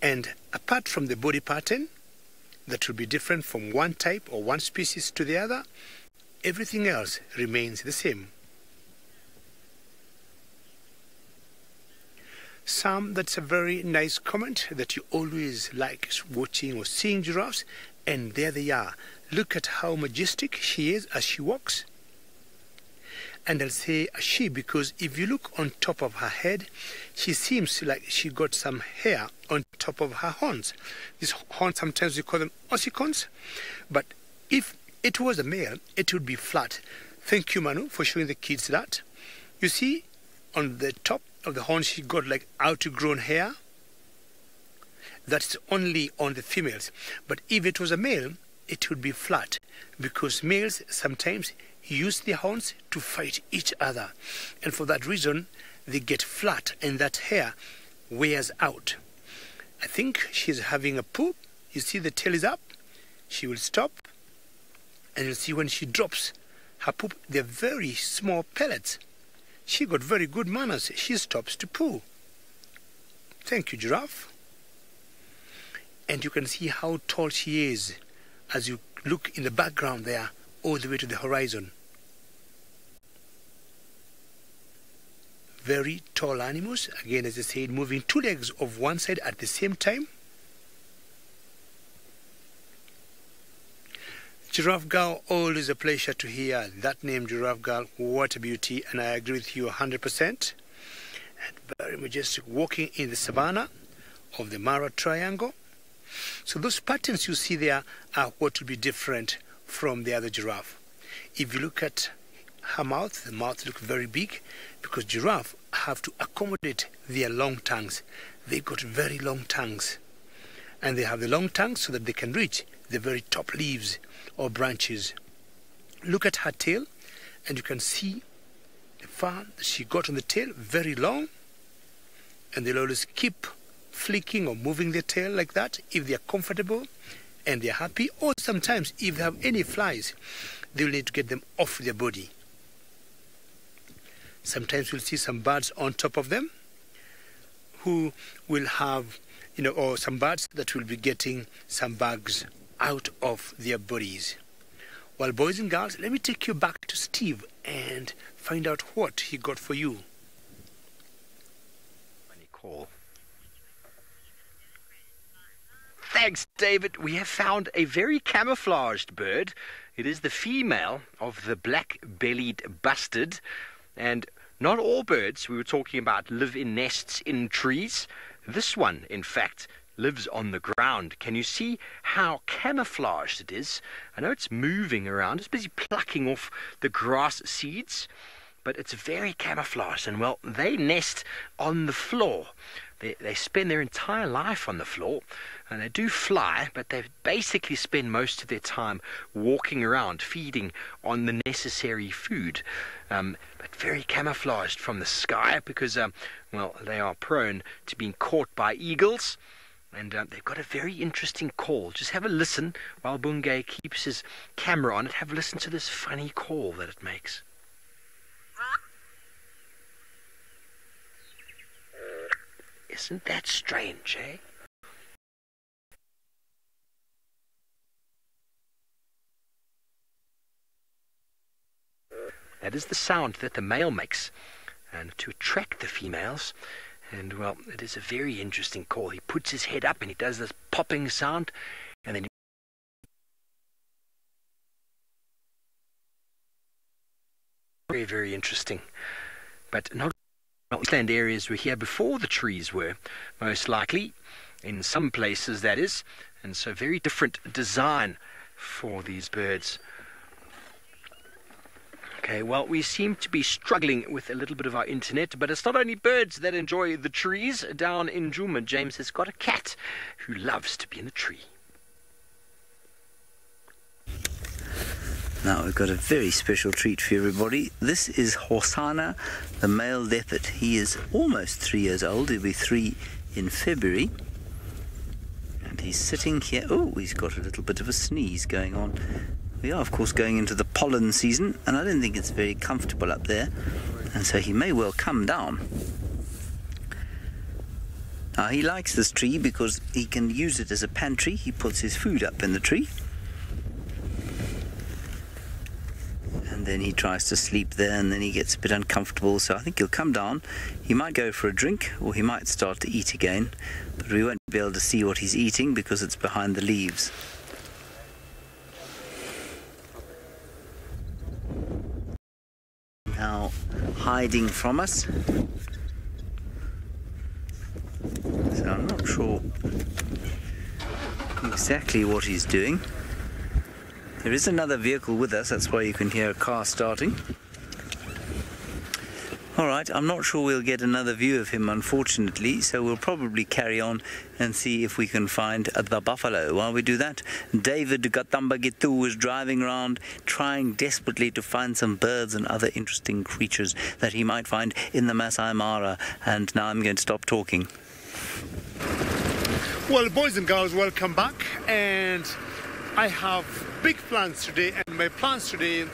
And apart from the body pattern, that will be different from one type or one species to the other, everything else remains the same. Sam, that's a very nice comment, that you always like watching or seeing giraffes, and there they are. Look at how majestic she is as she walks. And I'll say she because if you look on top of her head, she seems like she got some hair on top of her horns. These horns, sometimes we call them ossicons, but if it was a male, it would be flat. Thank you, Manu, for showing the kids that. You see, on the top of the horn, she got like outgrown hair. That's only on the females. But if it was a male, it would be flat, because males sometimes use their horns to fight each other, and for that reason they get flat and that hair wears out. I think she's having a poop. You see the tail is up. She will stop, and you'll see when she drops her poop, they're very small pellets. She got very good manners. She stops to poo. Thank you, giraffe. And you can see how tall she is as you look in the background there, all the way to the horizon. Very tall animals, again, as I said, moving two legs of one side at the same time. Giraffe Girl, always a pleasure to hear that name, Giraffe Girl. What a beauty, and I agree with you 100%. And very majestic, walking in the savannah of the Mara Triangle. So those patterns you see there are what will be different from the other giraffe. If you look at her mouth, the mouth looks very big, because giraffe have to accommodate their long tongues. They've got very long tongues, and they have the long tongues so that they can reach the very top leaves or branches. Look at her tail, and you can see the fur that she got on the tail, very long, and they'll always keep flicking or moving their tail like that if they're comfortable and they're happy, or sometimes if they have any flies, they'll need to get them off their body. Sometimes we'll see some birds on top of them who will have, or some birds that will be getting some bugs out of their bodies. Well, boys and girls, let me take you back to Steve and find out what he got for you. Nicole. Thanks, David. We have found a very camouflaged bird. It is the female of the black-bellied bustard. And not all birds we were talking about live in nests in trees. This one, in fact, lives on the ground. Can you see how camouflaged it is? I know it's moving around. It's busy plucking off the grass seeds, but it's very camouflaged. And, well, they nest on the floor. They spend their entire life on the floor, and they do fly, but they basically spend most of their time walking around, feeding on the necessary food, but very camouflaged from the sky because, well, they are prone to being caught by eagles, and they've got a very interesting call. Just have a listen while Bungay keeps his camera on it. Have a listen to this funny call that it makes. Isn't that strange, eh? That is the sound that the male makes, and to attract the females. And, well, it is a very interesting call. He puts his head up and he does this popping sound, and then very, very interesting. But not land areas were here before the trees were, most likely, in some places that is, and so very different design for these birds. Okay, well, we seem to be struggling with a little bit of our internet, but it's not only birds that enjoy the trees. Down in Juma, James has got a cat who loves to be in the tree. Now we've got a very special treat for everybody. This is Hosanna, the male leopard. He is almost 3 years old. He'll be 3 in February. And he's sitting here. Oh, he's got a little bit of a sneeze going on. We are, of course, going into the pollen season, and I don't think it's very comfortable up there. And so he may well come down. Now, he likes this tree because he can use it as a pantry. He puts his food up in the tree. And then he tries to sleep there, and then he gets a bit uncomfortable, so I think he'll come down. He might go for a drink, or he might start to eat again, but we won't be able to see what he's eating because it's behind the leaves. Now hiding from us, so I'm not sure exactly what he's doing. There is another vehicle with us, that's why you can hear a car starting. Alright, I'm not sure we'll get another view of him, unfortunately, so we'll probably carry on and see if we can find the buffalo. While we do that, David Gatambagitu is driving around, trying desperately to find some birds and other interesting creatures that he might find in the Masai Mara. And now I'm going to stop talking. Well, boys and girls, welcome back. And I have big plans today, and my plans today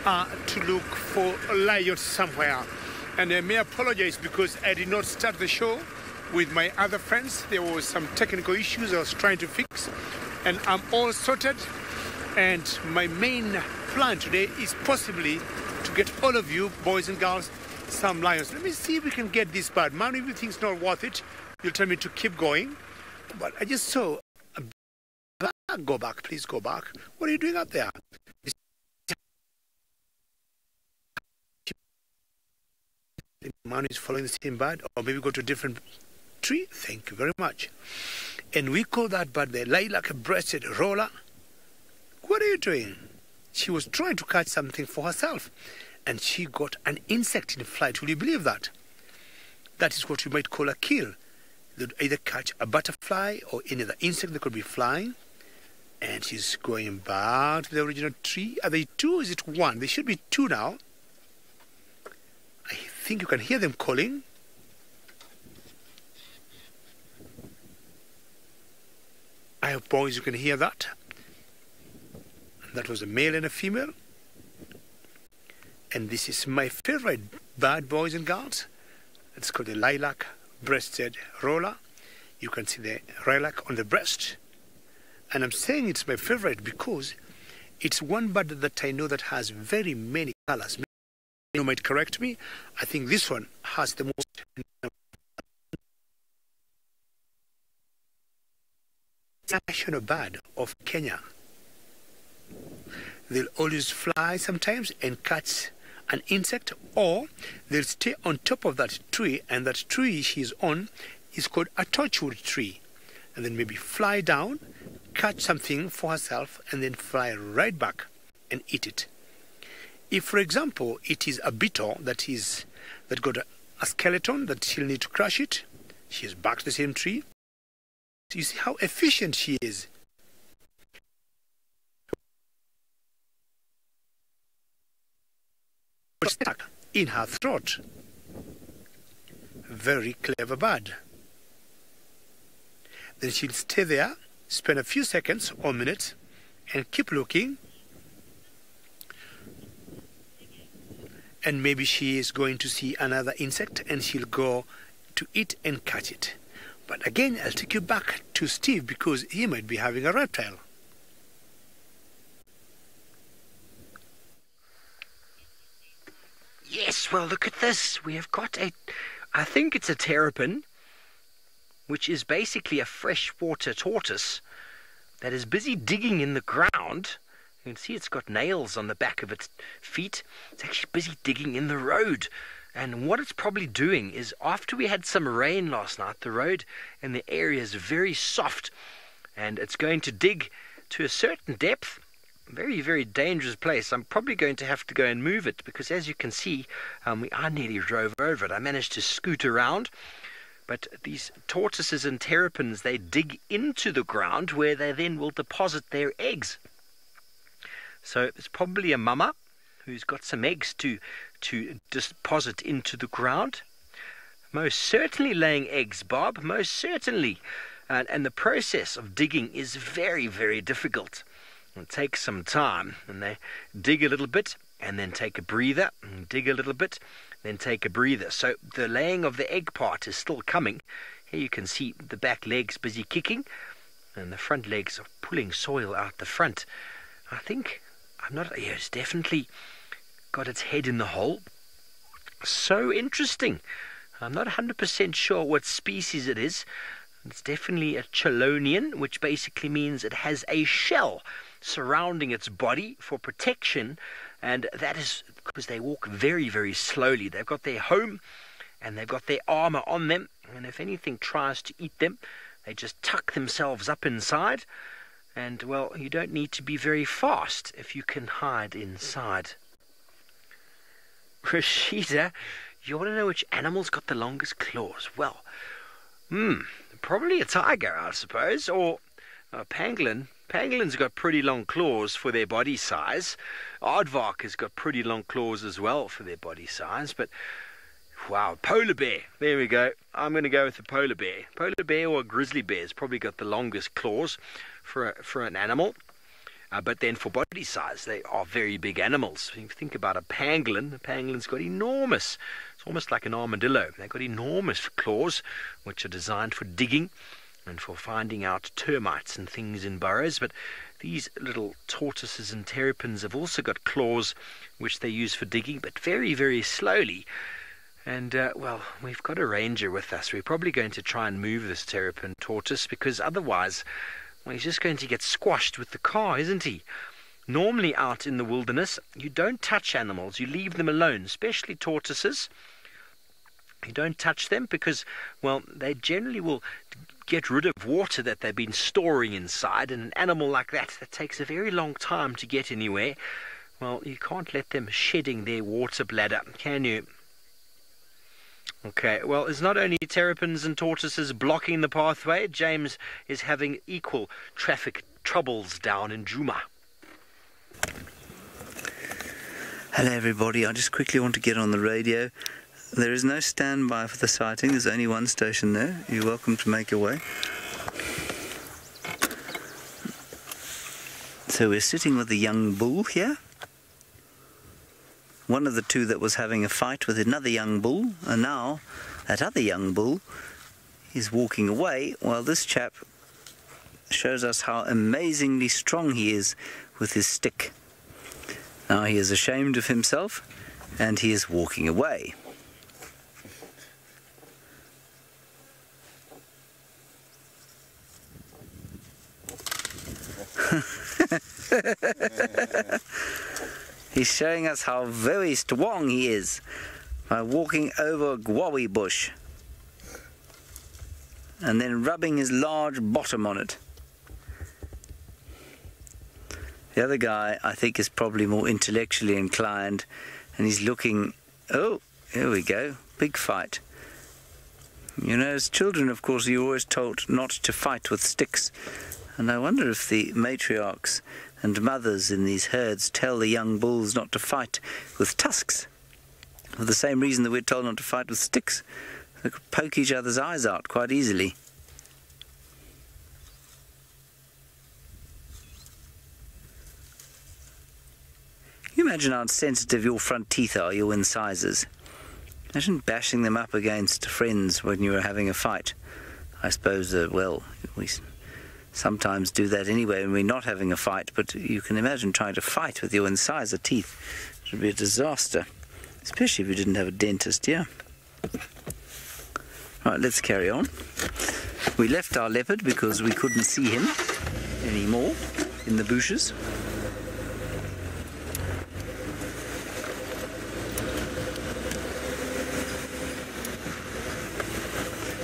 are to look for lions somewhere. And I may apologize because I did not start the show with my other friends. There was some technical issues I was trying to fix, and I'm all sorted. And my main plan today is possibly to get all of you, boys and girls, some lions. Let me see if we can get this bird. Man, if you think it's not worth it, you'll tell me to keep going. But I just saw a bird. Go back, please go back. What are you doing up there? The man is following the same bird, or maybe go to a different tree. Thank you very much. And we call that bird the lilac-breasted roller. What are you doing? She was trying to catch something for herself, and she got an insect in flight. Will you believe that? That is what you might call a kill. They would either catch a butterfly or any other insect that could be flying. And she's going back to the original tree. Are they two or is it one? There should be two now. I think you can hear them calling. I hope, boys, you can hear that. That was a male and a female. And this is my favorite bird, boys and girls. It's called the lilac-breasted roller. You can see the lilac on the breast. And I'm saying it's my favorite because it's one bird that I know that has very many colors. You might correct me. I think this one has the most. national bird of Kenya. They'll always fly sometimes and catch an insect, or they'll stay on top of that tree, and that tree she's on is called a torchwood tree, and then maybe fly down, catch something for herself, and then fly right back and eat it. If, for example, it is a beetle that got a skeleton that she'll need to crush it, she is back to the same tree. So you see how efficient she is. Stuck in her throat. Very clever bird. Then she'll stay there, spend a few seconds or minutes, and keep looking. And maybe she is going to see another insect and she'll go to it and catch it. But again, I'll take you back to Steve because he might be having a reptile. Yes, well, look at this. We have got I think it's a terrapin, which is basically a freshwater tortoise that is busy digging in the ground. You can see it's got nails on the back of its feet. It's actually busy digging in the road. And what it's probably doing is, after we had some rain last night, the road in the area is very soft, and it's going to dig to a certain depth. Very, very dangerous place. I'm probably going to have to go and move it because, as you can see, I nearly drove over it. I managed to scoot around. But these tortoises and terrapins, they dig into the ground where they then will deposit their eggs. So it's probably a mama who's got some eggs to deposit into the ground. Most certainly laying eggs, Bob, most certainly. And the process of digging is very, very difficult. It takes some time, and they dig a little bit and then take a breather, and dig a little bit, then take a breather. So the laying of the egg part is still coming. Here you can see the back legs busy kicking, and the front legs are pulling soil out the front. I think, it's definitely got its head in the hole. So interesting. I'm not 100% sure what species it is. It's definitely a chelonian, which basically means it has a shell surrounding its body for protection, and that is because they walk very, very slowly. They've got their home and they've got their armor on them, and if anything tries to eat them, they just tuck themselves up inside, and, well, you don't need to be very fast if you can hide inside. Rashida, you want to know which animal's got the longest claws? Well, probably a tiger, I suppose, or a pangolin. Pangolins got pretty long claws for their body size. Aardvark has got pretty long claws as well for their body size. But, wow, polar bear. There we go. I'm going to go with the polar bear. Polar bear or a grizzly bear has probably got the longest claws for an animal. But then for body size, they are very big animals. If you think about a pangolin's got enormous, it's almost like an armadillo. They've got enormous claws, which are designed for digging and for finding out termites and things in burrows. But these little tortoises and terrapins have also got claws which they use for digging, but very, very slowly. And, well, we've got a ranger with us. We're probably going to try and move this terrapin tortoise, because otherwise, well, he's just going to get squashed with the car, isn't he? Normally out in the wilderness, you don't touch animals. You leave them alone, especially tortoises. You don't touch them because, well, they generally will get rid of water that they've been storing inside, and an animal like that takes a very long time to get anywhere. Well, you can't let them shedding their water bladder, can you? Okay, well, it's not only terrapins and tortoises blocking the pathway. James is having equal traffic troubles down in Juma. Hello everybody, I just quickly want to get on the radio. There is no standby for the sighting, there's only one station there. You're welcome to make your way. So we're sitting with a young bull here. One of the two that was having a fight with another young bull, and now that other young bull is walking away while this chap shows us how amazingly strong he is with his stick. Now he is ashamed of himself and he is walking away. He's showing us how very strong he is by walking over a guawi bush and then rubbing his large bottom on it. The other guy, I think, is probably more intellectually inclined, and he's looking... Oh, here we go. Big fight. You know, as children, of course, you're always told not to fight with sticks. And I wonder if the matriarchs and mothers in these herds tell the young bulls not to fight with tusks, for the same reason that we're told not to fight with sticks. They could poke each other's eyes out quite easily. Can you imagine how sensitive your front teeth are, your incisors? Imagine bashing them up against friends when you were having a fight. I suppose, well, we sometimes do that anyway when we're not having a fight, but you can imagine trying to fight with your incisor teeth. It would be a disaster, especially if you didn't have a dentist, yeah? Right, let's carry on. We left our leopard because we couldn't see him anymore in the bushes.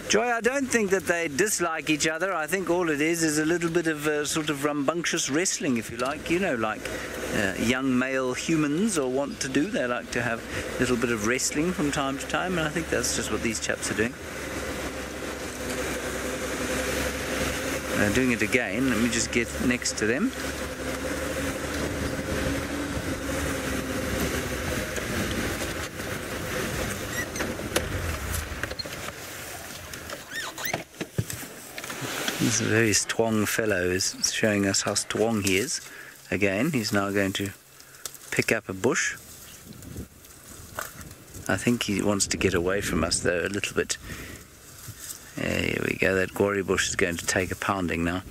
Joy, I don't think that they dislike each other. I think all it is a little bit of sort of rambunctious wrestling, if you like. You know, like young male humans or want to do. They like to have a little bit of wrestling from time to time, and I think that's just what these chaps are doing. They're doing it again. Let me just get next to them. This is a very strong fellow, is showing us how strong he is. Again, he's now going to pick up a bush. I think he wants to get away from us though a little bit. Here we go, that guarri bush is going to take a pounding now.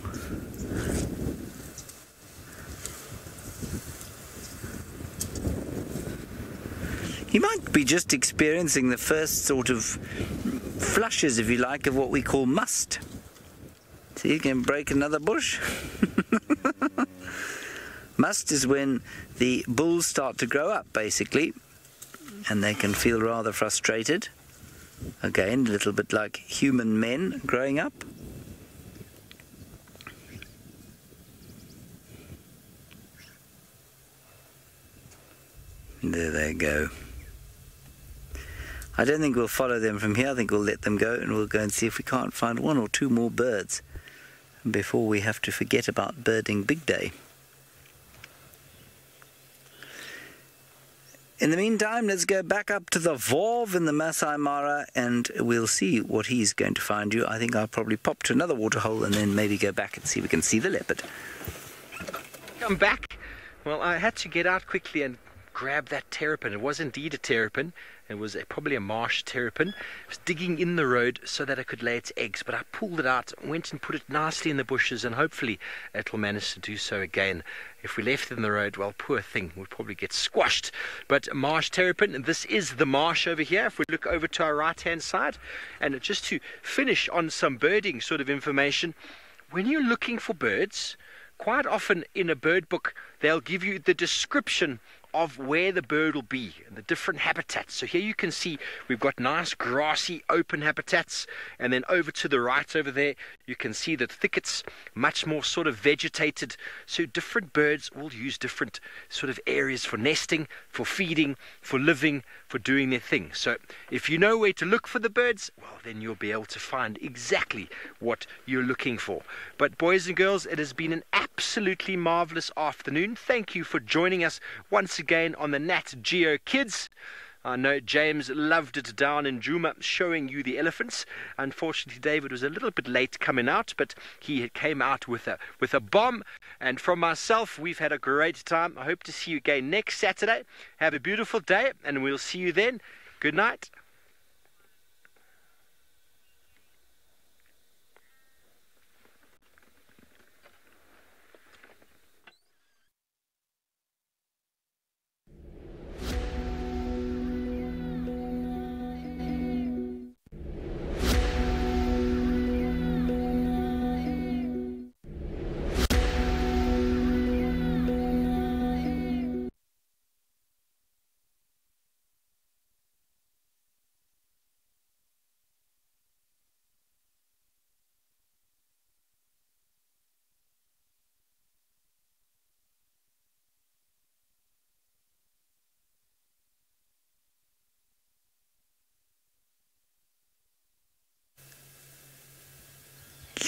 He might be just experiencing the first sort of flushes, if you like, of what we call must. See, you can break another bush. Must is when the bulls start to grow up, basically, and they can feel rather frustrated. Again, a little bit like human men growing up. There they go. I don't think we'll follow them from here. I think we'll let them go, and we'll go and see if we can't find one or two more birds before we have to forget about birding big day. In the meantime, let's go back up to the Vov in the Masai Mara, and we'll see what he's going to find you. I think I'll probably pop to another waterhole and then maybe go back and see if we can see the leopard. Come back. Well, I had to get out quickly and grab that terrapin. It was indeed a terrapin. It was probably a marsh terrapin. It was digging in the road so that it could lay its eggs, but I pulled it out, went and put it nicely in the bushes, and hopefully it will manage to do so again. If we left it in the road, well, poor thing, would probably get squashed. But marsh terrapin, this is the marsh over here. If we look over to our right-hand side, and just to finish on some birding sort of information, when you're looking for birds, quite often in a bird book, they'll give you the description of where the bird will be and the different habitats. So here you can see we've got nice grassy open habitats, and then over to the right over there you can see the thickets, much more sort of vegetated. So different birds will use different sort of areas for nesting, for feeding, for living, for doing their thing. So if you know where to look for the birds, well, then you'll be able to find exactly what you're looking for. But boys and girls, it has been an absolutely marvelous afternoon. Thank you for joining us once again on the Nat Geo Kids. I know James loved it down in Juma, showing you the elephants. Unfortunately, David was a little bit late coming out, but he came out with a bomb. And from myself, we've had a great time. I hope to see you again next Saturday. Have a beautiful day, and we'll see you then. Good night.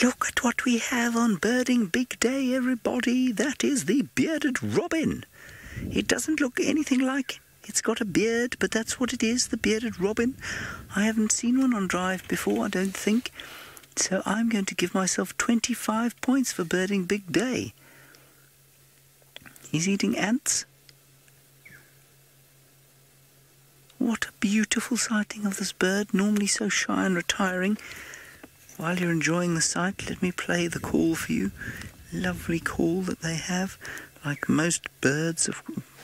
Look at what we have on Birding Big Day, everybody. That is the bearded robin. It doesn't look anything like it's got a beard, but that's what it is, the bearded robin. I haven't seen one on Drive before, I don't think. So I'm going to give myself 25 points for Birding Big Day. He's eating ants. What a beautiful sighting of this bird, normally so shy and retiring. While you're enjoying the sight, let me play the call for you. Lovely call that they have, like most birds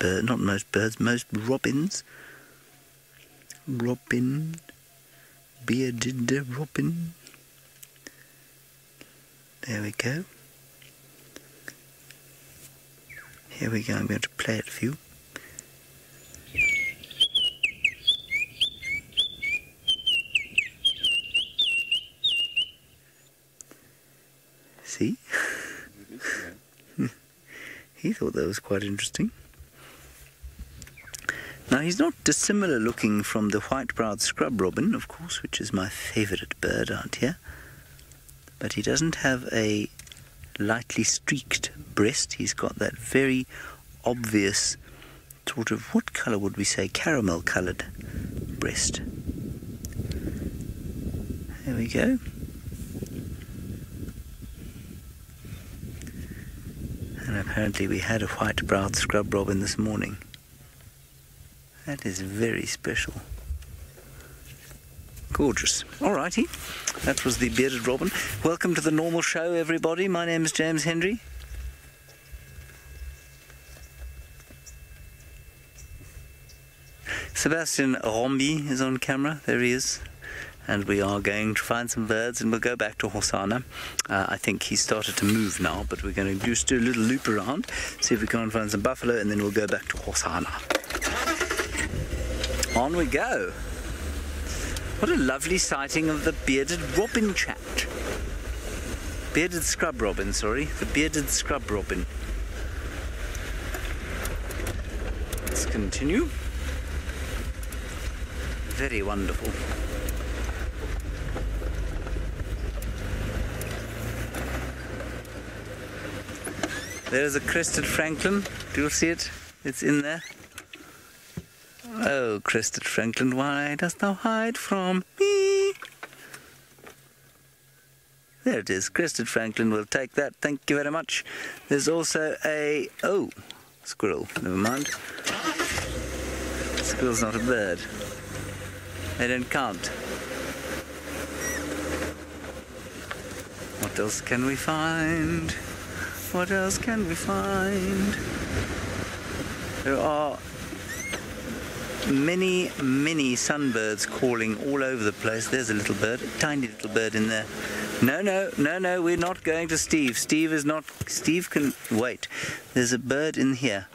not most birds, most robins. Robin, bearded robin. There we go. Here we go, I'm going to play it for you. See? He thought that was quite interesting. Now he's not dissimilar looking from the white-browed scrub robin, of course, which is my favourite bird out here. But he doesn't have a lightly streaked breast. He's got that very obvious sort of, what colour would we say, caramel coloured breast. There we go. And apparently we had a white-browed scrub robin this morning. That is very special. Gorgeous. Alrighty, that was the bearded robin. Welcome to the normal show, everybody. My name is James Hendry. Sebastian Rombi is on camera. There he is. And we are going to find some birds, and we'll go back to Hosanna. I think he's started to move now, but we're going to just do a little loop around, see if we can find some buffalo, and then we'll go back to Hosanna. On we go. What a lovely sighting of the bearded robin chat. Bearded scrub robin, sorry. The bearded scrub robin. Let's continue. Very wonderful. There's a crested francolin. Do you see it? It's in there. Oh, crested francolin, why dost thou hide from me? There it is. Crested francolin, we'll take that. Thank you very much. There's also a... oh, squirrel. Never mind. Squirrel's not a bird. They don't count. What else can we find? What else can we find? There are many, many sunbirds calling all over the place. There's a little bird, a tiny little bird in there. No, we're not going to Steve. Steve is not... Steve can wait. There's a bird in here.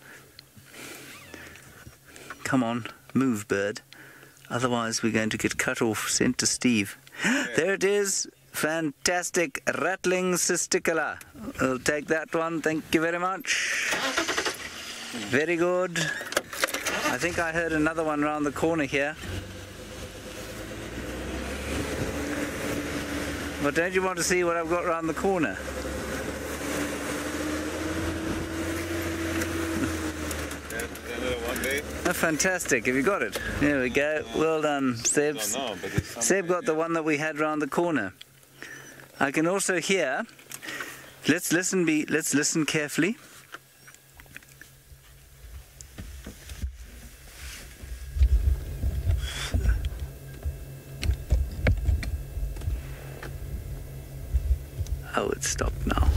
Come on, move, bird. Otherwise we're going to get cut off, sent to Steve. There it is. Fantastic rattling cisticola. We'll take that one. Thank you very much. Very good. I think I heard another one around the corner here. But don't you want to see what I've got around the corner? Oh, fantastic. Have you got it? There we go. Well done, Seb. Seb got the one that we had round the corner. I can also hear, let's listen carefully. Oh, it stopped now.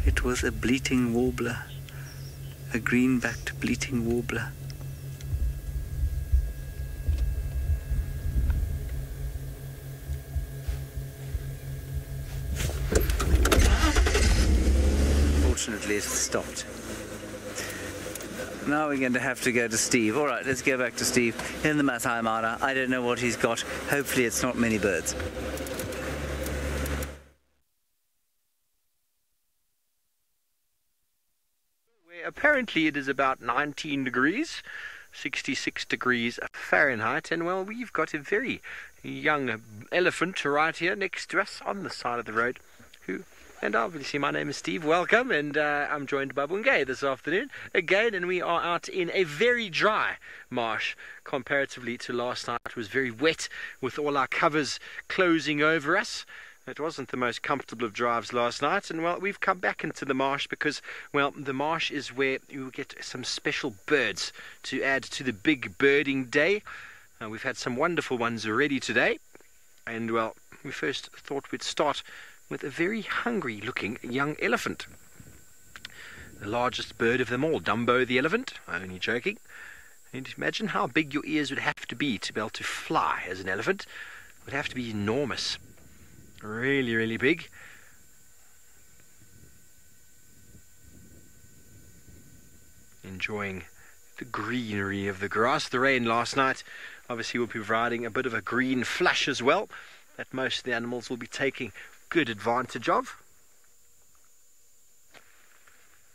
It was a bleating warbler, a green-backed bleating warbler. Fortunately, it stopped. Now we're going to have to go to Steve. All right, let's go back to Steve in the Masai Mara. I don't know what he's got. Hopefully it's not many birds. Apparently it is about 19 degrees. 66 degrees Fahrenheit, and well, we've got a very young elephant right here next to us on the side of the road, and obviously my name is Steve, welcome, and I'm joined by Bungay this afternoon again, and we are out in a very dry marsh comparatively to last night. It was very wet with all our covers closing over us. It wasn't the most comfortable of drives last night, and well, we've come back into the marsh because, well, the marsh is where you get some special birds to add to the big birding day. We've had some wonderful ones already today, and well, we first thought we'd start with a very hungry looking young elephant. The largest bird of them all, Dumbo the elephant, only joking. And imagine how big your ears would have to be able to fly as an elephant. It would have to be enormous. Really, really big. Enjoying the greenery of the grass. The rain last night obviously will be providing a bit of a green flush as well, that most of the animals will be taking good advantage of.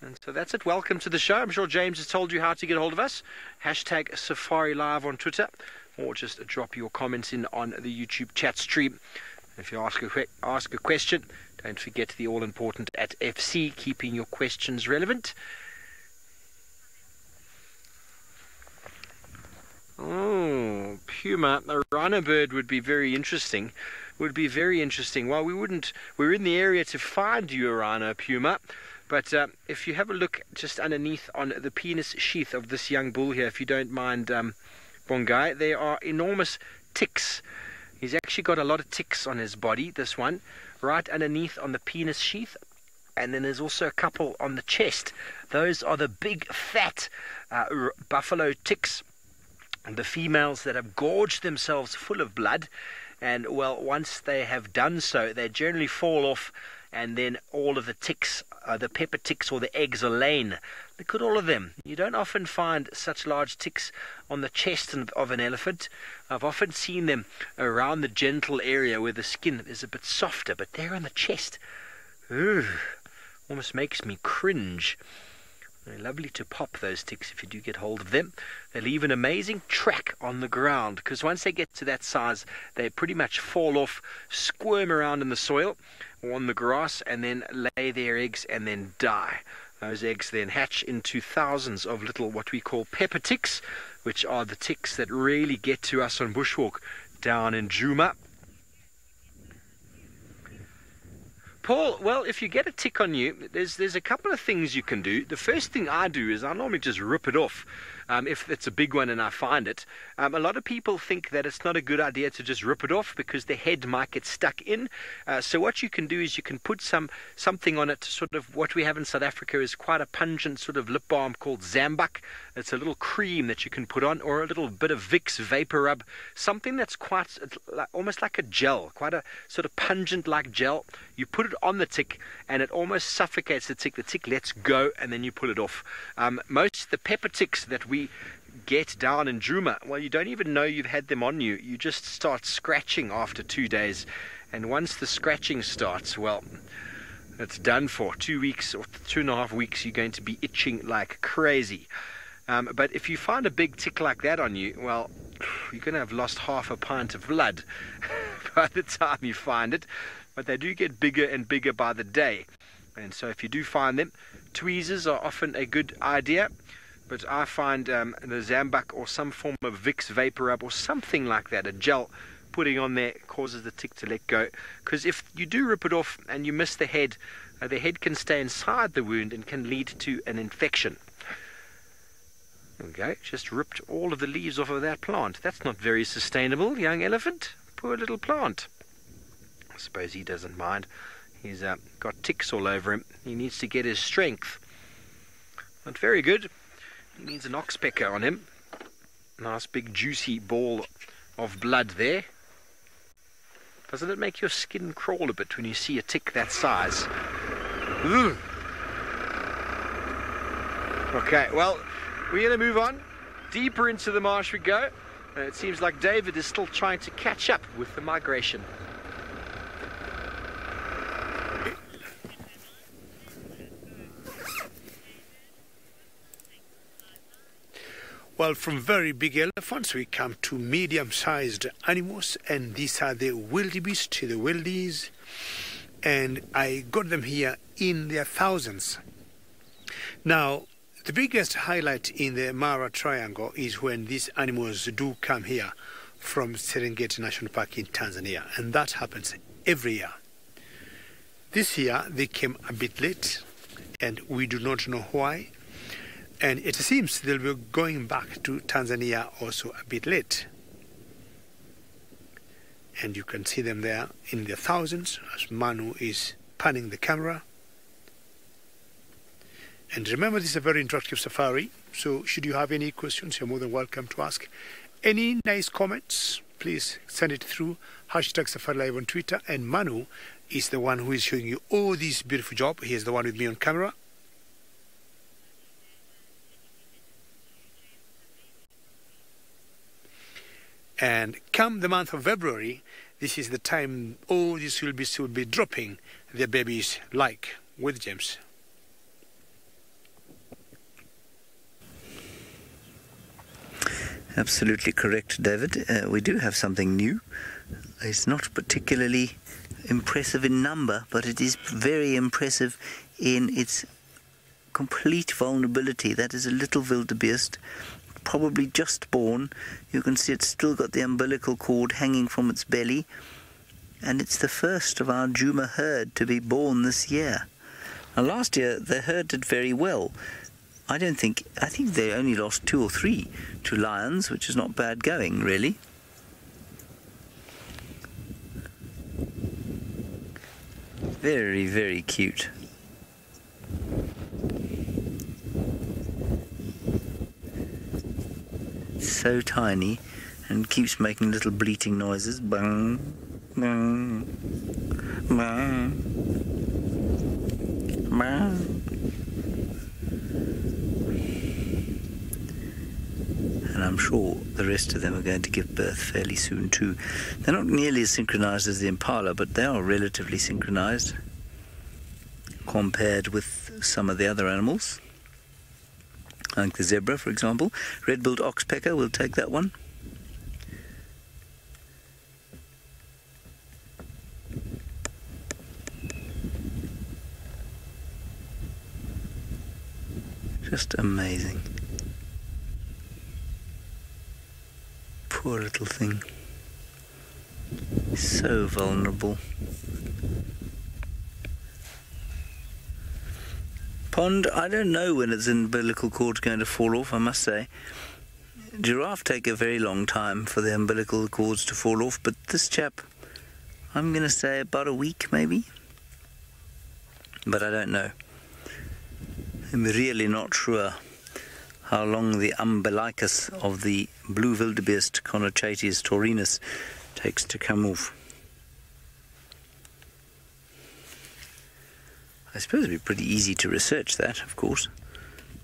And so that's it. Welcome to the show. I'm sure James has told you how to get hold of us. Hashtag SafariLive on Twitter, or just drop your comments in on the YouTube chat stream. If you ask a question, don't forget the all-important @FC, keeping your questions relevant. Oh, puma, a rhino bird would be very interesting. Well, we're in the area to find you a rhino, puma. But if you have a look just underneath on the penis sheath of this young bull here, if you don't mind, Bongai, there are enormous ticks. He's actually got a lot of ticks on his body, this one, right underneath on the penis sheath. And then there's also a couple on the chest. Those are the big, fat buffalo ticks. And the females that have gorged themselves full of blood. And, well, once they have done so, they generally fall off. And then all of the ticks, the pepper ticks or the eggs are laying. Look at all of them. You don't often find such large ticks on the chest of an elephant. I've often seen them around the genital area where the skin is a bit softer, but they're on the chest. Ooh, almost makes me cringe. They're lovely to pop, those ticks, if you do get hold of them. They leave an amazing track on the ground, because once they get to that size, they pretty much fall off, squirm around in the soil or on the grass, and then lay their eggs and then die. Those eggs then hatch into thousands of little what we call pepper ticks, which are the ticks that really get to us on bushwalk down in Djuma. Paul, well, if you get a tick on you, there's a couple of things you can do. The first thing I do is I normally just rip it off. If it's a big one and I find it. A lot of people think that it's not a good idea to just rip it off because the head might get stuck in. So what you can do is you can put something on it, sort of what we have in South Africa is quite a pungent sort of lip balm called Zambuk. It's a little cream that you can put on, or a little bit of Vicks Vapor Rub, something that's quite almost like a gel, quite a sort of pungent like gel. You put it on the tick and it almost suffocates the tick. The tick lets go and then you pull it off. Most of the pepper ticks that we get down in Djuma, well, you don't even know you've had them on you. You just start scratching after 2 days, and once the scratching starts, well, it's done for. 2 weeks or 2.5 weeks you're going to be itching like crazy. But if you find a big tick like that on you, well, you're going to have lost half a pint of blood by the time you find it. But they do get bigger and bigger by the day, and so if you do find them, tweezers are often a good idea. But I find the Zambuk or some form of Vicks Vapor Rub or something like that, a gel, putting on there causes the tick to let go. Because if you do rip it off and you miss the head can stay inside the wound and can lead to an infection. Okay, just ripped all of the leaves off of that plant. That's not very sustainable, young elephant. Poor little plant. I suppose he doesn't mind. He's got ticks all over him. He needs to get his strength. Not very good. He needs an oxpecker on him. Nice big juicy ball of blood there. Doesn't it make your skin crawl a bit when you see a tick that size? Ugh. Okay, well, we're going to move on. Deeper into the marsh we go. It seems like David is still trying to catch up with the migration. Well, from very big elephants, we come to medium-sized animals, and these are the wildebeest, the wildies, and I got them here in their thousands. Now, the biggest highlight in the Mara Triangle is when these animals do come here from Serengeti National Park in Tanzania, and that happens every year. This year, they came a bit late, and we do not know why. And it seems they'll be going back to Tanzania also a bit late. And you can see them there in their thousands as Manu is panning the camera. And remember, this is a very interactive safari, so should you have any questions, you're more than welcome to ask. Any nice comments, please send it through #SafariLive on Twitter. And Manu is the one who is showing you all this beautiful job. He is the one with me on camera. And come the month of February, this is the time all these wildebeest will be dropping their babies like with James. Absolutely correct, David. We do have something new. It's not particularly impressive in number, but it is very impressive in its complete vulnerability. That is a little wildebeest, probably just born. You can see it's still got the umbilical cord hanging from its belly, and it's the first of our Juma herd to be born this year. Now, last year the herd did very well. I think they only lost 2 or 3 to lions, which is not bad going, really. Very, very cute. So tiny and keeps making little bleating noises. Bang, bang, bang, bang. And I'm sure the rest of them are going to give birth fairly soon too. They're not nearly as synchronized as the impala, but they are relatively synchronized compared with some of the other animals, like the zebra, for example. Red-billed oxpecker, we'll take that one. Just amazing. Poor little thing. So vulnerable. Pond, I don't know when its umbilical cord's going to fall off, I must say. Giraffe take a very long time for the umbilical cords to fall off, but this chap, I'm going to say about a week maybe. But I don't know. I'm really not sure how long the umbilicus of the blue wildebeest, Connochates taurinus, takes to come off. I suppose it'd be pretty easy to research that, of course.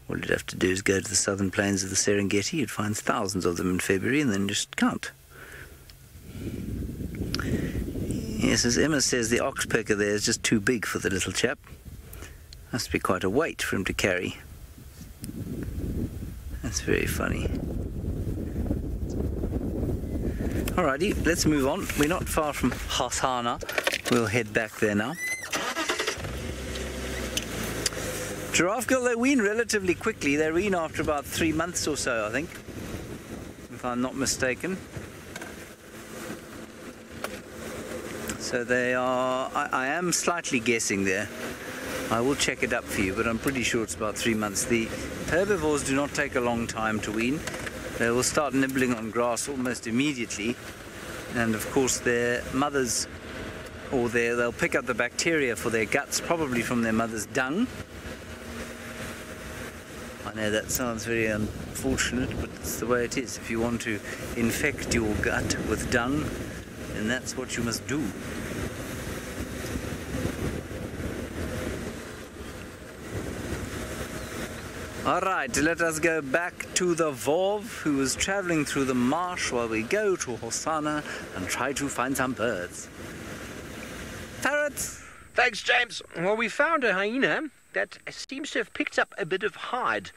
All you'd have to do is go to the southern plains of the Serengeti. You'd find thousands of them in February and then just count. Yes, as Emma says, the oxpecker there is just too big for the little chap. Must be quite a weight for him to carry. That's very funny. Alrighty, let's move on. We're not far from Hosanna. We'll head back there now. Giraffe girl, they wean relatively quickly. They wean after about 3 months or so, I think, if I'm not mistaken. So they are, I am slightly guessing there. I will check it up for you, but I'm pretty sure it's about 3 months. The herbivores do not take a long time to wean. They will start nibbling on grass almost immediately. And of course their mothers, or they'll pick up the bacteria for their guts, probably from their mother's dung. I know that sounds very unfortunate, but it's the way it is. If you want to infect your gut with dung, then that's what you must do. Alright, let us go back to the Vov, who is travelling through the marsh while we go to Hosanna and try to find some birds. Parrots! Thanks, James. Well, we found a hyena that seems to have picked up a bit of hide.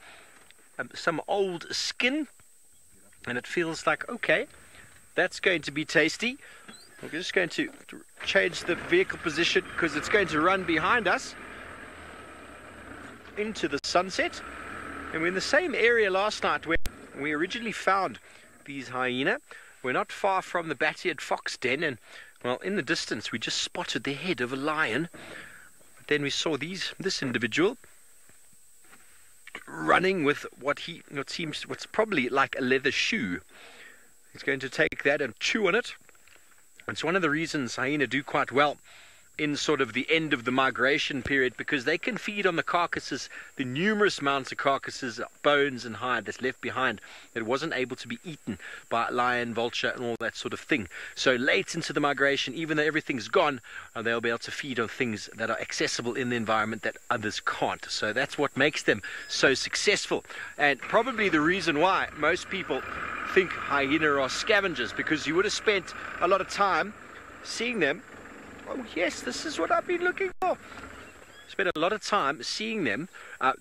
Some old skin And it feels like, okay, that's going to be tasty. We're just going to change the vehicle position because it's going to run behind us into the sunset. And we're in the same area last night where we originally found these hyena. We're not far from the bat-eared fox den, and well, in the distance we just spotted the head of a lion. But then we saw this individual running with what's probably like a leather shoe. He's going to take that and chew on it. It's one of the reasons hyena do quite well in sort of the end of the migration period, because they can feed on the carcasses, the numerous amounts of carcasses, bones and hide that's left behind that wasn't able to be eaten by lion, vulture and all that sort of thing. So late into the migration, even though everything's gone, they'll be able to feed on things that are accessible in the environment that others can't. So that's what makes them so successful, and probably the reason why most people think hyena are scavengers, because you would have spent a lot of time seeing them. Oh yes, this is what I've been looking for. Spent a lot of time seeing them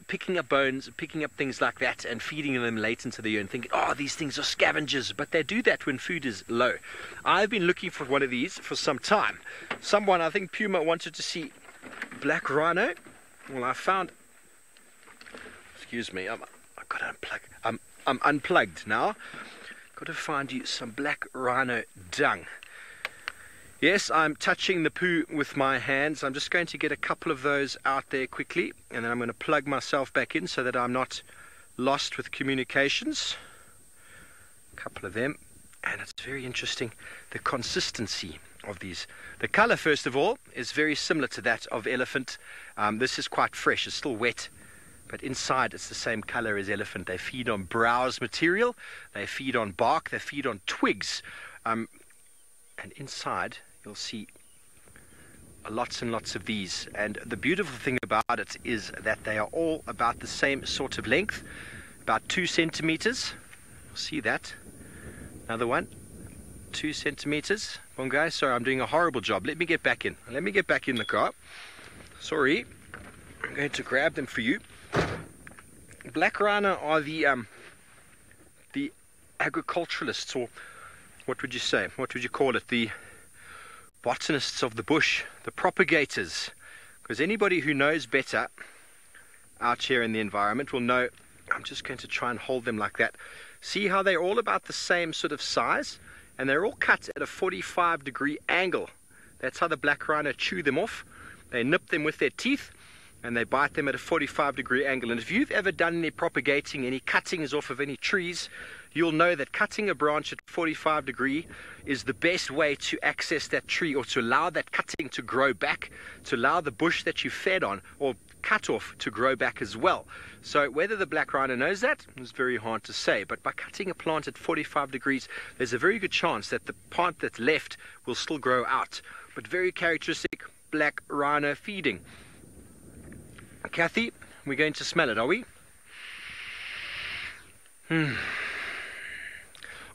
picking up bones, picking up things like that, and feeding them late into the year and thinking, oh, these things are scavengers. But they do that when food is low. I've been looking for one of these for some time. Someone, I think Puma, wanted to see black rhino. Well, I found, excuse me, I've got to unplug. I'm unplugged now. Got to find you some black rhino dung. Yes, I'm touching the poo with my hands. I'm just going to get a couple of those out there quickly, and then I'm going to plug myself back in so that I'm not lost with communications. A couple of them, and it's very interesting, the consistency of these. The color, first of all, is very similar to that of elephant. This is quite fresh, it's still wet, but inside it's the same color as elephant. They feed on browse material, they feed on bark, they feed on twigs, and inside you'll see lots and lots of these. And the beautiful thing about it is that they are all about the same sort of length, about 2 centimeters. You'll see that. Another one, 2 centimeters. One guy, sorry, I'm doing a horrible job. Let me get back in. Let me get back in the car. Sorry. I'm going to grab them for you. Black rhino are the agriculturalists, or what would you say? What would you call it? The botanists of the bush, the propagators. Because anybody who knows better out here in the environment will know. I'm just going to try and hold them like that. See how they're all about the same sort of size, and they're all cut at a 45-degree angle. That's how the black rhino chew them off. They nip them with their teeth, and they bite them at a 45-degree angle. And if you've ever done any propagating, any cuttings off of any trees, you'll know that cutting a branch at 45 degree is the best way to access that tree, or to allow that cutting to grow back, to allow the bush that you fed on or cut off to grow back as well. So whether the black rhino knows that is very hard to say, but by cutting a plant at 45 degrees, there's a very good chance that the plant that's left will still grow out. But very characteristic black rhino feeding. Kathy, we're going to smell it, are we?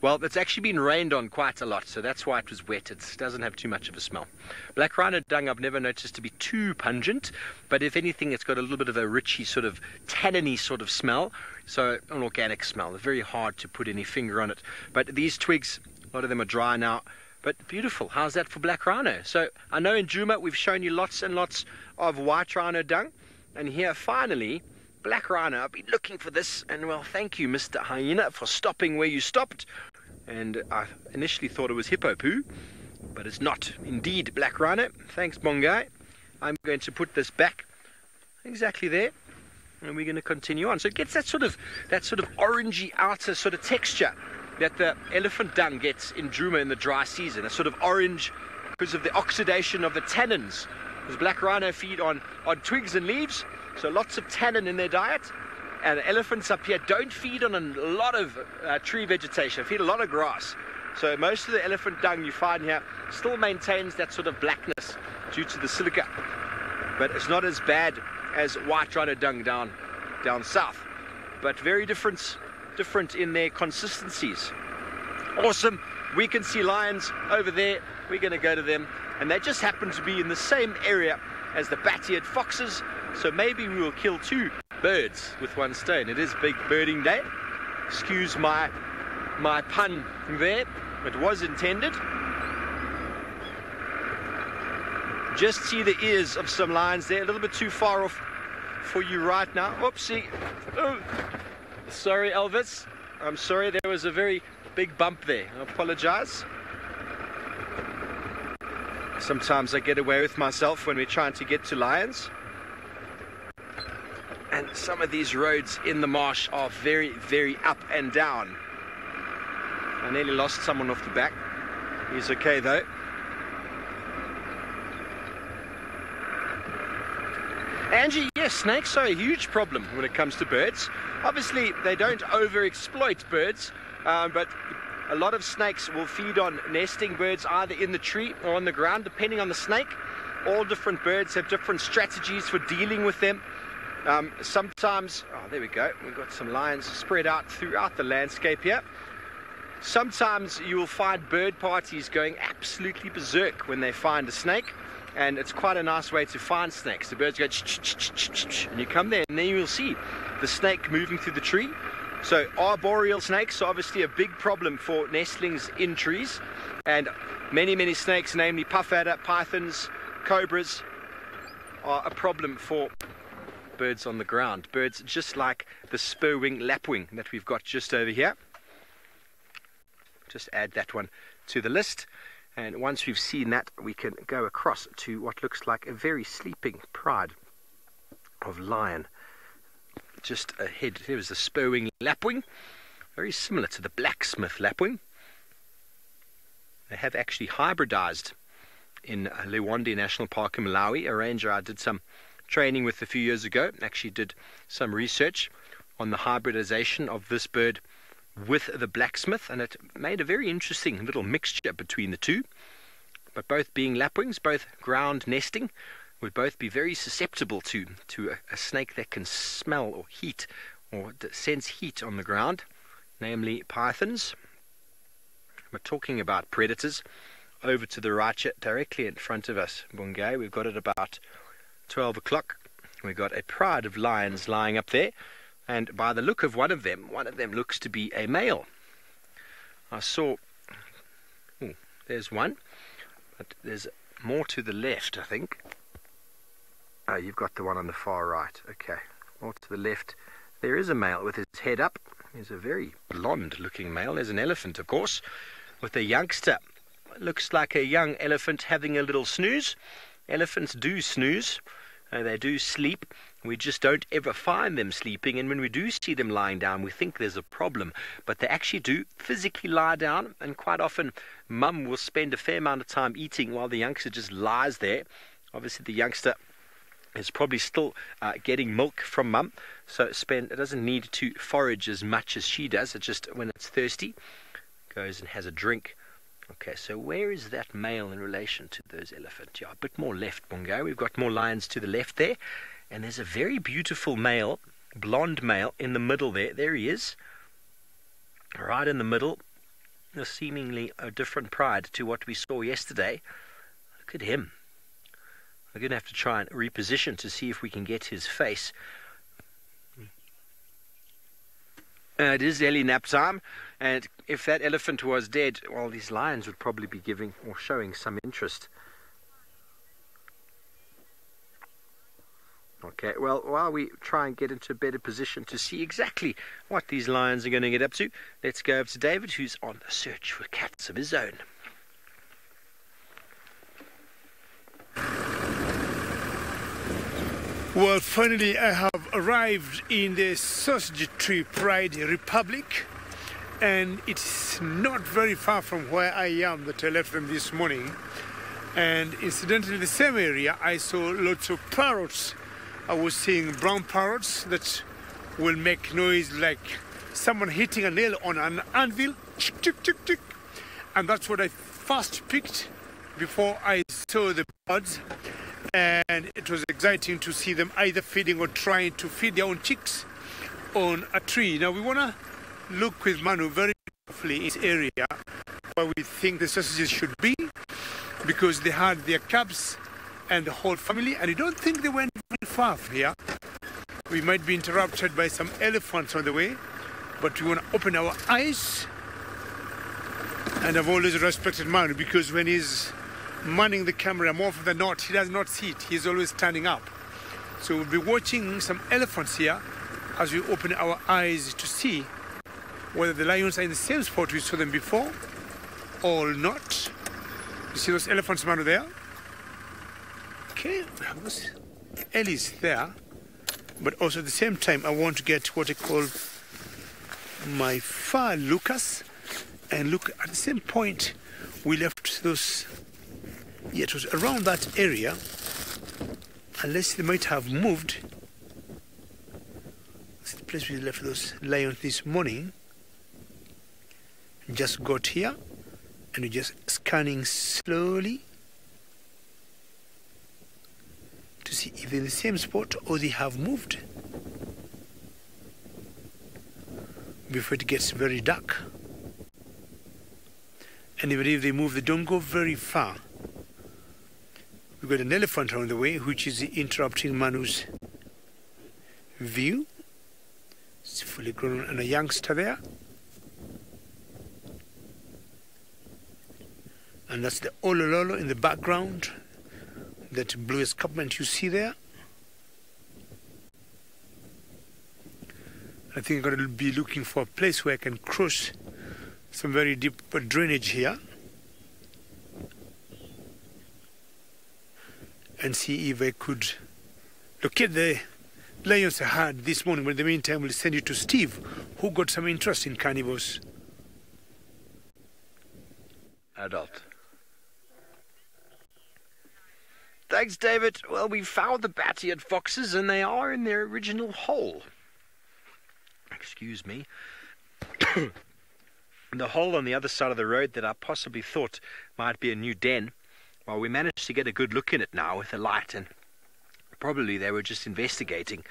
Well, it's actually been rained on quite a lot, so that's why it was wet. It doesn't have too much of a smell. Black rhino dung I've never noticed to be too pungent, but if anything, it's got a little bit of a richy sort of tanniny sort of smell, so an organic smell. It's very hard to put any finger on it. But these twigs, a lot of them are dry now, but beautiful. How's that for black rhino? So I know in Djuma we've shown you lots and lots of white rhino dung, and here finally, black rhino. I've been looking for this, and well, thank you, Mr. Hyena, for stopping where you stopped. And I initially thought it was hippo poo, but it's not. Indeed, black rhino. Thanks, Bongai. I'm going to put this back exactly there, and we're going to continue on. So it gets that sort of orangey outer sort of texture that the elephant dung gets in Djuma in the dry season. A sort of orange because of the oxidation of the tannins. Because black rhino feed on twigs and leaves, so lots of tannin in their diet. And elephants up here don't feed on a lot of tree vegetation, feed a lot of grass. So most of the elephant dung you find here still maintains that sort of blackness due to the silica. But it's not as bad as white rhino dung down south. But very different in their consistencies. Awesome. We can see lions over there. We're going to go to them. And they just happen to be in the same area as the bat-eared foxes. So maybe we will kill 2 birds with 1 stone. It is big birding day. Excuse my my pun there. It was intended. Just see the ears of some lions there, a little bit too far off for you right now. Oopsie. Oh. Sorry, Elvis. I'm sorry, there was a very big bump there. I apologize. Sometimes I get away with myself when we're trying to get to lions. And some of these roads in the marsh are very, very up and down. I nearly lost someone off the back. He's okay though. Angie, yes, snakes are a huge problem when it comes to birds. Obviously, they don't overexploit birds, but a lot of snakes will feed on nesting birds either in the tree or on the ground, depending on the snake. All different birds have different strategies for dealing with them. Sometimes, oh, there we go. We've got some lions spread out throughout the landscape here. Sometimes you will find bird parties going absolutely berserk when they find a snake. And it's quite a nice way to find snakes. The birds go ch-ch-ch-ch-ch, and you come there and then you will see the snake moving through the tree. So arboreal snakes are obviously a big problem for nestlings in trees. And many snakes, namely puff adder, pythons, cobras, are a problem for birds on the ground. Birds just like the spur-wing lapwing that we've got just over here. Just add that one to the list. And once we've seen that, we can go across to what looks like a very sleeping pride of lion. Just ahead, there was the spur-wing lapwing, very similar to the blacksmith lapwing. They have actually hybridized in Lewande National Park in Malawi. A ranger I did some training with a few years ago actually did some research on the hybridization of this bird with the blacksmith, and it made a very interesting little mixture between the two. But both being lapwings, both ground nesting, would both be very susceptible to a snake that can smell or heat or sense heat on the ground, namely pythons. We're talking about predators. Over to the right, directly in front of us, Bungay, we've got it about 12 o'clock. We've got a pride of lions lying up there. And by the look of one of them looks to be a male. I saw, oh, there's one, but there's more to the left, I think. Oh, you've got the one on the far right. Okay, more to the left. There is a male with his head up. He's a very blonde-looking male. There's an elephant, of course, with a youngster. Looks like a young elephant having a little snooze. Elephants do snooze. They do sleep. We just don't ever find them sleeping, and when we do see them lying down, we think there's a problem. But they actually do physically lie down, and quite often mum will spend a fair amount of time eating while the youngster just lies there. Obviously the youngster is probably still getting milk from mum, so it doesn't need to forage as much as she does. It just, when it's thirsty, goes and has a drink. Okay, so where is that male in relation to those elephants? Yeah, a bit more left, Bungo. We've got more lions to the left there. And there's a very beautiful male, blonde male, in the middle there. There he is. Right in the middle. Seemingly a different pride to what we saw yesterday. Look at him. We're going to have to try and reposition to see if we can get his face. It is early nap time, and if that elephant was dead, well, these lions would probably be giving or showing some interest. Okay, well, while we try and get into a better position to see exactly what these lions are going to get up to, let's go over to David, who's on the search for cats of his own. Well, finally I have arrived in the Sausage Tree Pride Republic, and it's not very far from where I am that I left them this morning. And incidentally, in the same area I saw lots of parrots. I was seeing brown parrots that will make noise like someone hitting a nail on an anvil, chick, chick, chick, chick. And that's what I first picked before I saw the birds. And it was exciting to see them either feeding or trying to feed their own chicks on a tree. Now we want to look with Manu very carefully in this area where we think the sausages should be, because they had their cubs and the whole family, and I don't think they went very far from here. We might be interrupted by some elephants on the way, but we want to open our eyes And I've always respected Manu because when he's manning the camera, more often than not, he does not sit. He's always standing up. So we'll be watching some elephants here as we open our eyes to see whether the lions are in the same spot we saw them before or not. You see those elephants, Manu, there? Okay, those Ellie's there. But also at the same time, I want to get what I call my far Lucas. And look, at the same point, we left those, yeah, it was around that area, unless they might have moved. This is the place we left those lions this morning. Just got here, and we're just scanning slowly to see if they're in the same spot or they have moved before it gets very dark. And even if they move, they don't go very far. We've got an elephant on the way, which is interrupting Manu's view. It's fully grown and a youngster there. And that's the Olololo in the background, that blue escarpment you see there. I think I'm going to be looking for a place where I can cross some very deep drainage here and see if I could locate the lions I had this morning. But in the meantime, we'll send you to Steve, who got some interest in carnivores. Adult. Thanks, David. Well, we found the bat-eared foxes, and they are in their original hole. Excuse me. The hole on the other side of the road that I possibly thought might be a new den. Well, we managed to get a good look in it now with a light, and probably they were just investigating.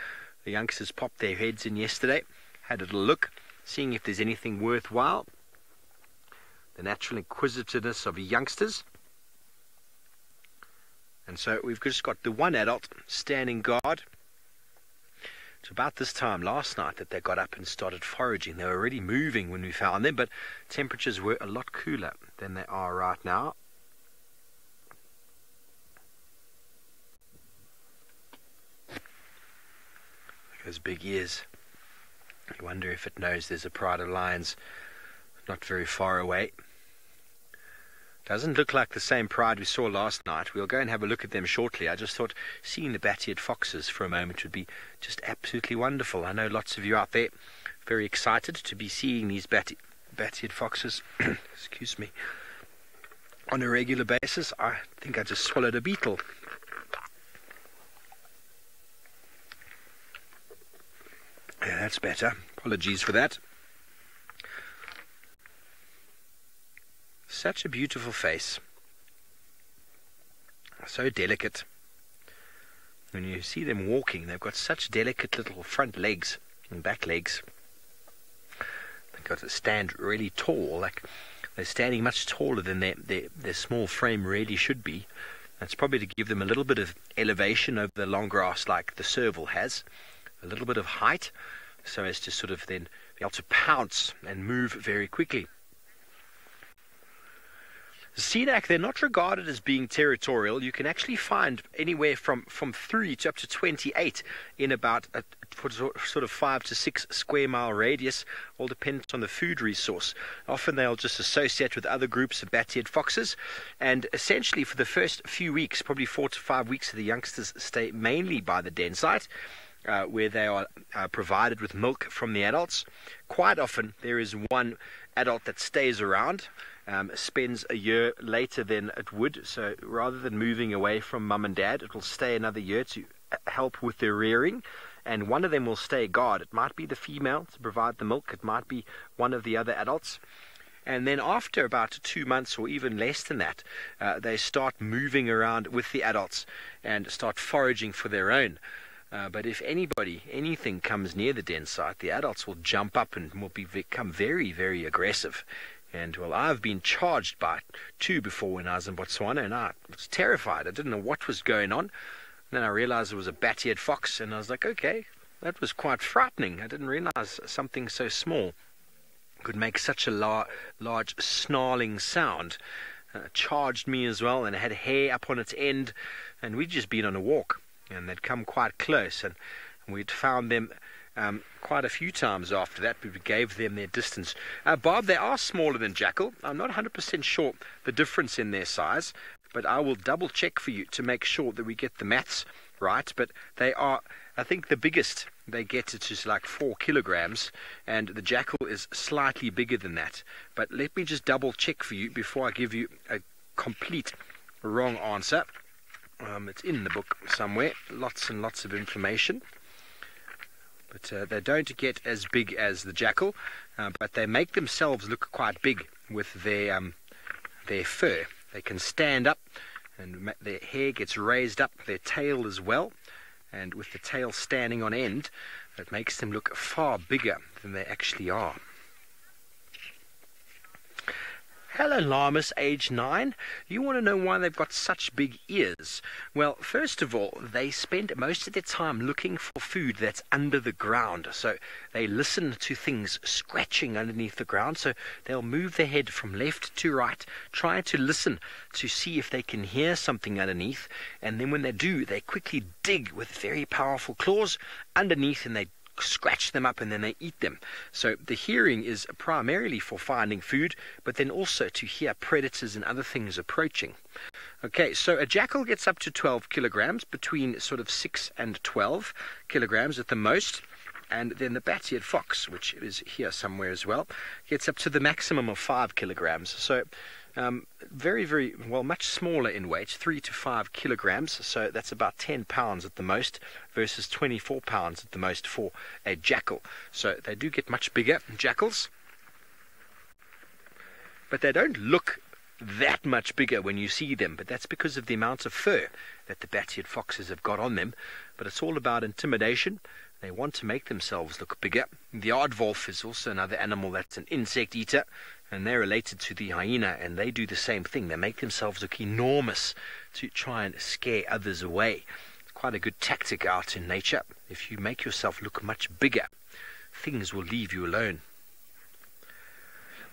The youngsters popped their heads in yesterday, had a little look, seeing if there's anything worthwhile. The natural inquisitiveness of youngsters. And so we've just got the one adult standing guard. It's about this time last night that they got up and started foraging. They were already moving when we found them, but temperatures were a lot cooler than they are right now. Those big ears. I wonder if it knows there's a pride of lions not very far away. Doesn't look like the same pride we saw last night. We'll go and have a look at them shortly. I just thought seeing the bat-eared foxes for a moment would be just absolutely wonderful. I know lots of you out there very excited to be seeing these bat-eared foxes excuse me, on a regular basis. I think I just swallowed a beetle. Yeah, that's better. Apologies for that. Such a beautiful face. So delicate. When you see them walking, they've got such delicate little front legs and back legs. They've got to stand really tall, like they're standing much taller than their small frame really should be. That's probably to give them a little bit of elevation over the long grass like the serval has. A little bit of height, so as to sort of then be able to pounce and move very quickly. Cenac, they're not regarded as being territorial. You can actually find anywhere from 3 to up to 28 in about a sort of 5 to 6 square mile radius. All depends on the food resource. Often they'll just associate with other groups of bat-eared foxes, and essentially for the first few weeks, probably 4 to 5 weeks, the youngsters stay mainly by the den site, where they are provided with milk from the adults. Quite often there is one adult that stays around, spends a year later than it would, so rather than moving away from mum and dad, it will stay another year to help with their rearing, and one of them will stay guard. It might be the female to provide the milk, it might be one of the other adults, and then after about 2 months or even less than that, they start moving around with the adults and start foraging for their own. But if anything comes near the den site, the adults will jump up and will become very, very aggressive. And, well, I've been charged by 2 before when I was in Botswana, and I was terrified. I didn't know what was going on. And then I realized it was a bat-eared fox, and I was like, okay, that was quite frightening. I didn't realize something so small could make such a large snarling sound. Charged me as well, and it had hair up on its end, and we'd just been on a walk, and they'd come quite close, and we'd found them quite a few times after that. We gave them their distance. Bob, they are smaller than jackal. I'm not 100% sure the difference in their size, but I will double check for you to make sure that we get the maths right. But they are, I think the biggest they get to is like 4 kilograms, and the jackal is slightly bigger than that. But let me just double check for you before I give you a complete wrong answer. It's in the book somewhere, lots and lots of information. But they don't get as big as the jackal, but they make themselves look quite big with their fur. They can stand up, and their hair gets raised up, their tail as well, and with the tail standing on end, it makes them look far bigger than they actually are. Hello, llamas, age 9. You want to know why they've got such big ears? Well, first of all, they spend most of their time looking for food that's under the ground. So they listen to things scratching underneath the ground. So they'll move their head from left to right, trying to listen to see if they can hear something underneath. And then when they do, they quickly dig with very powerful claws underneath, and they scratch them up, and then they eat them. So the hearing is primarily for finding food, but then also to hear predators and other things approaching. Okay, so a jackal gets up to 12 kilograms, between sort of 6 and 12 kilograms at the most. And then the bat-eared fox, which is here somewhere as well, gets up to the maximum of 5 kilograms. So very, very, well, much smaller in weight, 3 to 5 kilograms. So that's about 10 pounds at the most versus 24 pounds at the most for a jackal. So they do get much bigger, jackals. But they don't look that much bigger when you see them, but that's because of the amount of fur that the bat-eared foxes have got on them. But it's all about intimidation. They want to make themselves look bigger. The aardwolf is also another animal that's an insect eater, and they're related to the hyena, and they do the same thing. They make themselves look enormous to try and scare others away. It's quite a good tactic out in nature. If you make yourself look much bigger, things will leave you alone.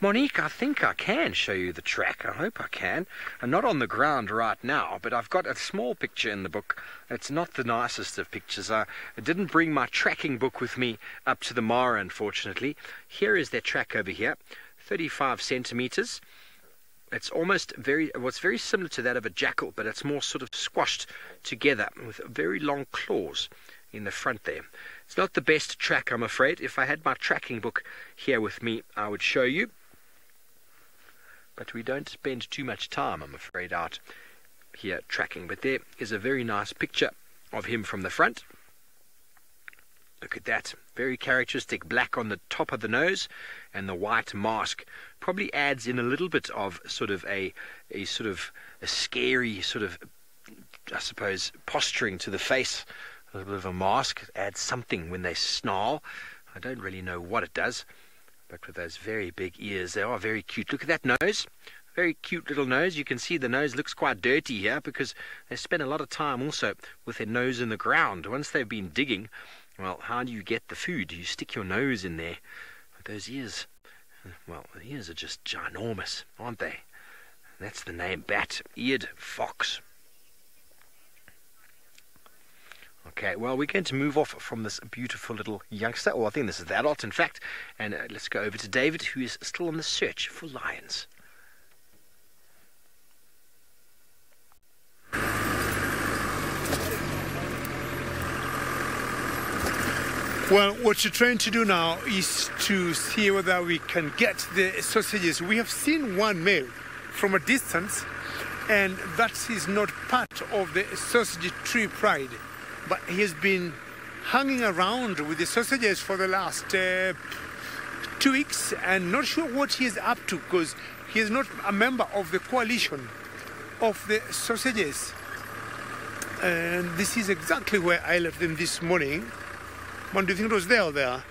Monique, I think I can show you the track. I hope I can. I'm not on the ground right now, but I've got a small picture in the book. It's not the nicest of pictures. I didn't bring my tracking book with me up to the Mara, unfortunately. Here is their track over here, 35 centimeters. It's almost very similar to that of a jackal, but it's more sort of squashed together with very long claws in the front there. It's not the best track, I'm afraid. If I had my tracking book here with me, I would show you. But we don't spend too much time, I'm afraid, out here tracking. But there is a very nice picture of him from the front. Look at that. Very characteristic black on the top of the nose, and the white mask probably adds in a little bit of sort of a scary sort of, I suppose, posturing to the face. A little bit of a mask. It adds something when they snarl. I don't really know what it does. But with those very big ears, they are very cute. Look at that nose. Very cute little nose. You can see the nose looks quite dirty here because they spend a lot of time also with their nose in the ground. Once they've been digging, well, how do you get the food? You stick your nose in there. But those ears, well, the ears are just ginormous, aren't they? That's the name, bat-eared fox. Okay, well, we're going to move off from this beautiful little youngster. Well, I think this is the adult, in fact. And let's go over to David, who is still on the search for lions. Well, what you're trying to do now is to see whether we can get the sausages. We have seen one male from a distance, and that is not part of the sausage tree pride. But he has been hanging around with the sausages for the last 2 weeks, and not sure what he is up to because he is not a member of the coalition of the sausages. And this is exactly where I left them this morning. Man, do you think it was there or there?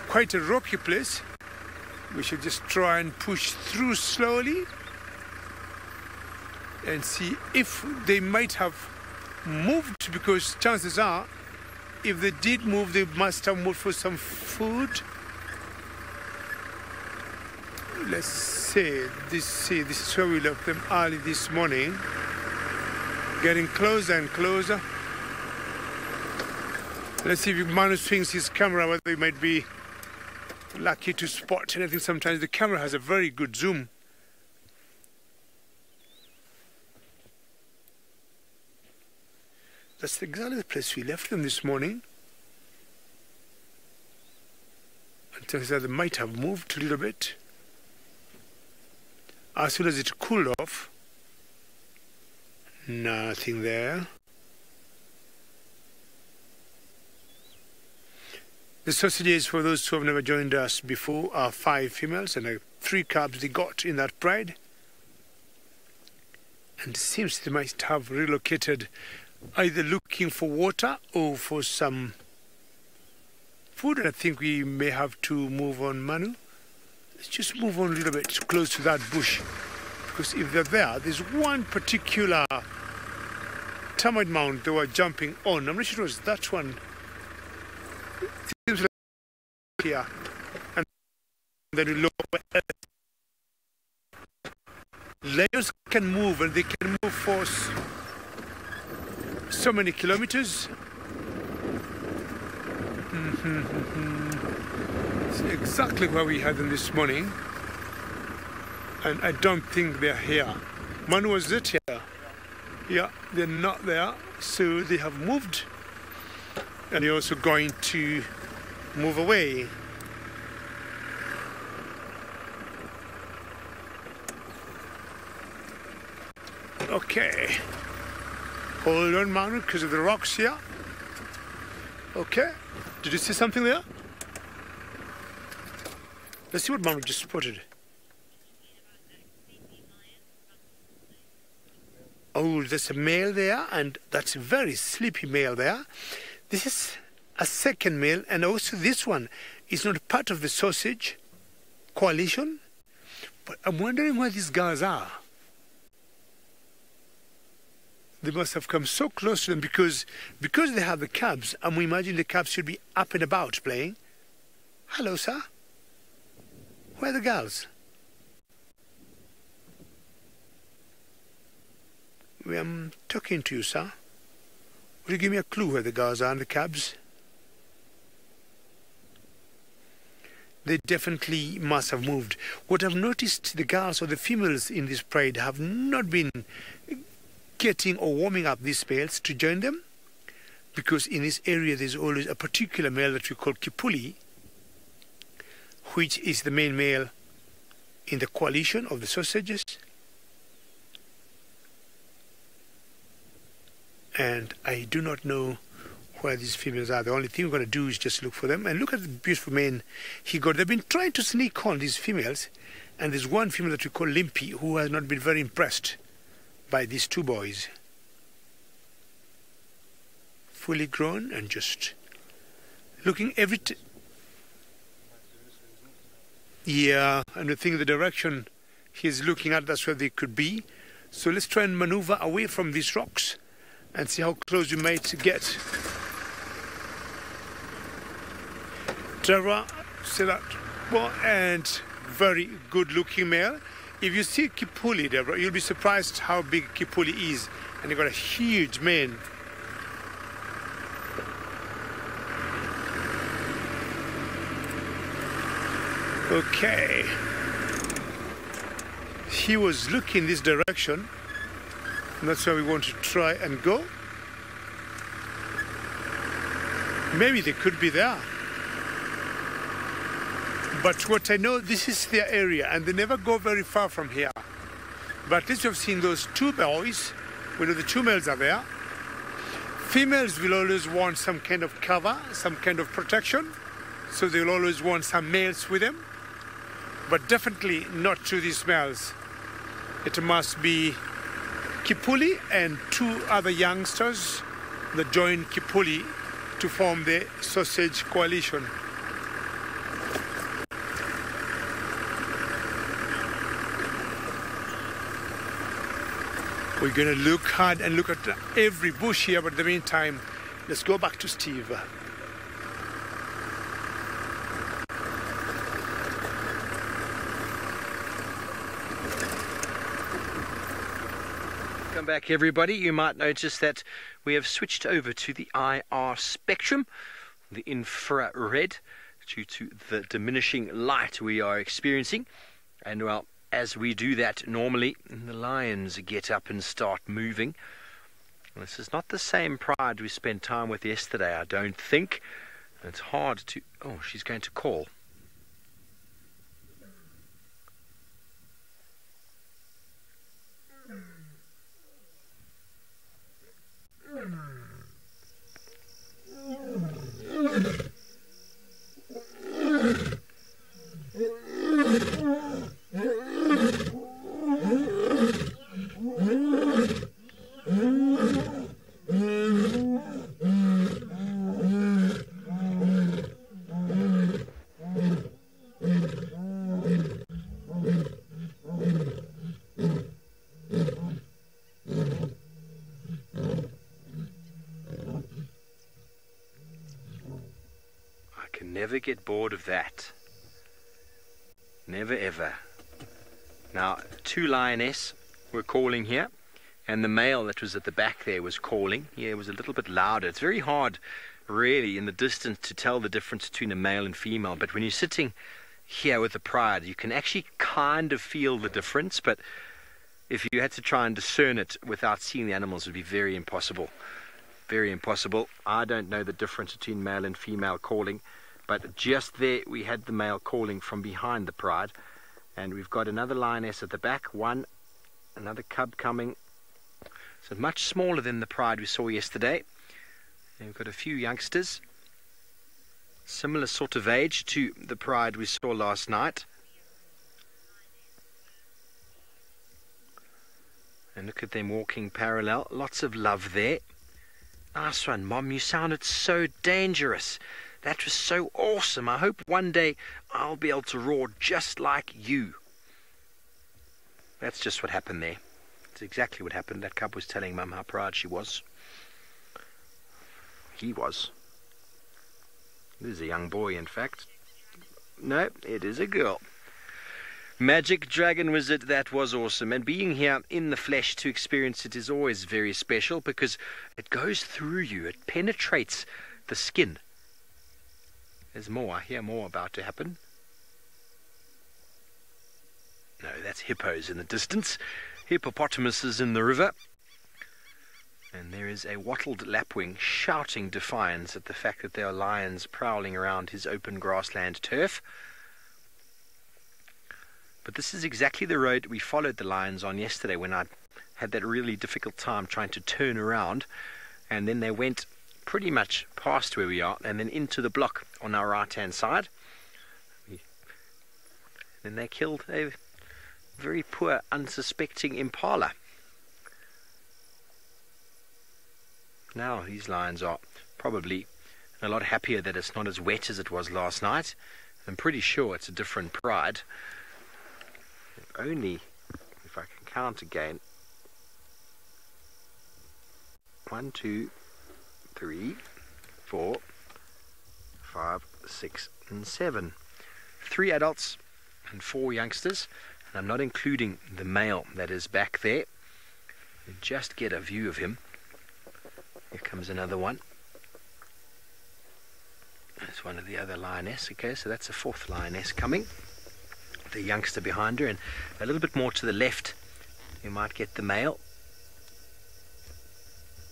Quite a rocky place. We should just try and push through slowly and see if they might have moved, because chances are if they did move, they must have moved for some food. Let's see, this is where we left them early this morning. Getting closer and closer. Let's see if Manu swings his camera, whether we might be lucky to spot anything. Sometimes the camera has a very good zoom. That's exactly the place we left them this morning. And turns out they might have moved a little bit. As soon as it cooled off, nothing there. The sausages, for those who have never joined us before, are 5 females and 3 cubs they got in that pride. And it seems they might have relocated, either looking for water or for some food. And I think we may have to move on, Manu. Let's just move on a little bit close to that bush. Because if they're there, there's one particular termite mound they were jumping on. I'm not sure it was that one. Seems like here. And then we lower. Lions can move, and they can move for so many kilometers. It's exactly where we had them this morning. And I don't think they're here. Manu, was it here? Yeah, they're not there. So they have moved. And they're also going to move away. Okay. Hold on, Manu, because of the rocks here. Okay. Did you see something there? Let's see what Manu just spotted. Oh, there's a male there, and that's a very sleepy male there. This is a second male, and also this one is not part of the sausage coalition. But I'm wondering where these girls are. They must have come so close to them because they have the cubs, and we imagine the cubs should be up and about playing. Hello, sir. Where are the girls? I'm talking to you, sir. Will you give me a clue where the girls are and the cubs? They definitely must have moved. What I've noticed, the girls or the females in this pride have not been getting or warming up these males to join them, because in this area there's always a particular male that we call Kipuli, which is the main male in the coalition of the sausages. And I do not know where these females are. The only thing we're going to do is just look for them. And look at the beautiful men he got. They've been trying to sneak on these females. And there's one female that we call Limpy, who has not been very impressed by these 2 boys. Fully grown and just looking every... Yeah, and I think the direction he's looking at, that's where they could be. So let's try and maneuver away from these rocks and see how close you might get. Trevor, see that? Well, and very good looking male. If you see Kipuli, Deborah, you'll be surprised how big Kipuli is. And they've got a huge mane. Okay. He was looking this direction. And that's where we want to try and go. Maybe they could be there. But what I know, this is their area, and they never go very far from here. But at least we've seen those 2 boys. We know the 2 males are there. Females will always want some kind of cover, some kind of protection. So they'll always want some males with them. But definitely not to these males. It must be Kipuli and 2 other youngsters that join Kipuli to form the sausage coalition. We're going to look hard and look at every bush here, but in the meantime, Let's go back to Steve. Welcome back, everybody. You might notice that we have switched over to the IR spectrum, the infrared, due to the diminishing light we are experiencing. And well, as we do that normally, the lions get up and start moving. This is not the same pride we spent time with yesterday, I don't think. It's hard to... Oh, she's going to call. Never get bored of that. Never ever. Now, two lioness were calling here, and the male that was at the back there was calling. Yeah, it was a little bit louder. It's very hard, really, in the distance to tell the difference between a male and female. But when you're sitting here with the pride, you can actually kind of feel the difference. But if you had to try and discern it without seeing the animals, it would be very impossible. Very impossible. I don't know the difference between male and female calling. But just there, we had the male calling from behind the pride. And we've got another lioness at the back. Another cub coming. So much smaller than the pride we saw yesterday. And we've got a few youngsters. Similar sort of age to the pride we saw last night. And look at them walking parallel. Lots of love there. Nice one, Mom. You sounded so dangerous. That was so awesome. I hope one day I'll be able to roar just like you. That's just what happened there. That's exactly what happened. That cub was telling Mum how proud she was. He was. This is a young boy, in fact. No, it is a girl. Magic Dragon Wizard, that was awesome. And being here in the flesh to experience it is always very special because it goes through you. It penetrates the skin. There's more. I hear more about to happen. No, that's hippos in the distance. Hippopotamuses in the river. And there is a wattled lapwing shouting defiance at the fact that there are lions prowling around his open grassland turf. But this is exactly the road we followed the lions on yesterday when I had that really difficult time trying to turn around. And then they went pretty much past where we are and then into the block on our right hand side. Then they killed a very poor unsuspecting impala. Now these lions are probably a lot happier that it's not as wet as it was last night. I'm pretty sure it's a different pride. Only, if I can count again, 1, 2, 3, 4, 5, 6, and 7. 3 adults and 4 youngsters. And I'm not including the male that is back there. You just get a view of him. Here comes another one. There's one of the other lioness. Okay, so that's a 4th lioness coming. The youngster behind her, and a little bit more to the left you might get the male.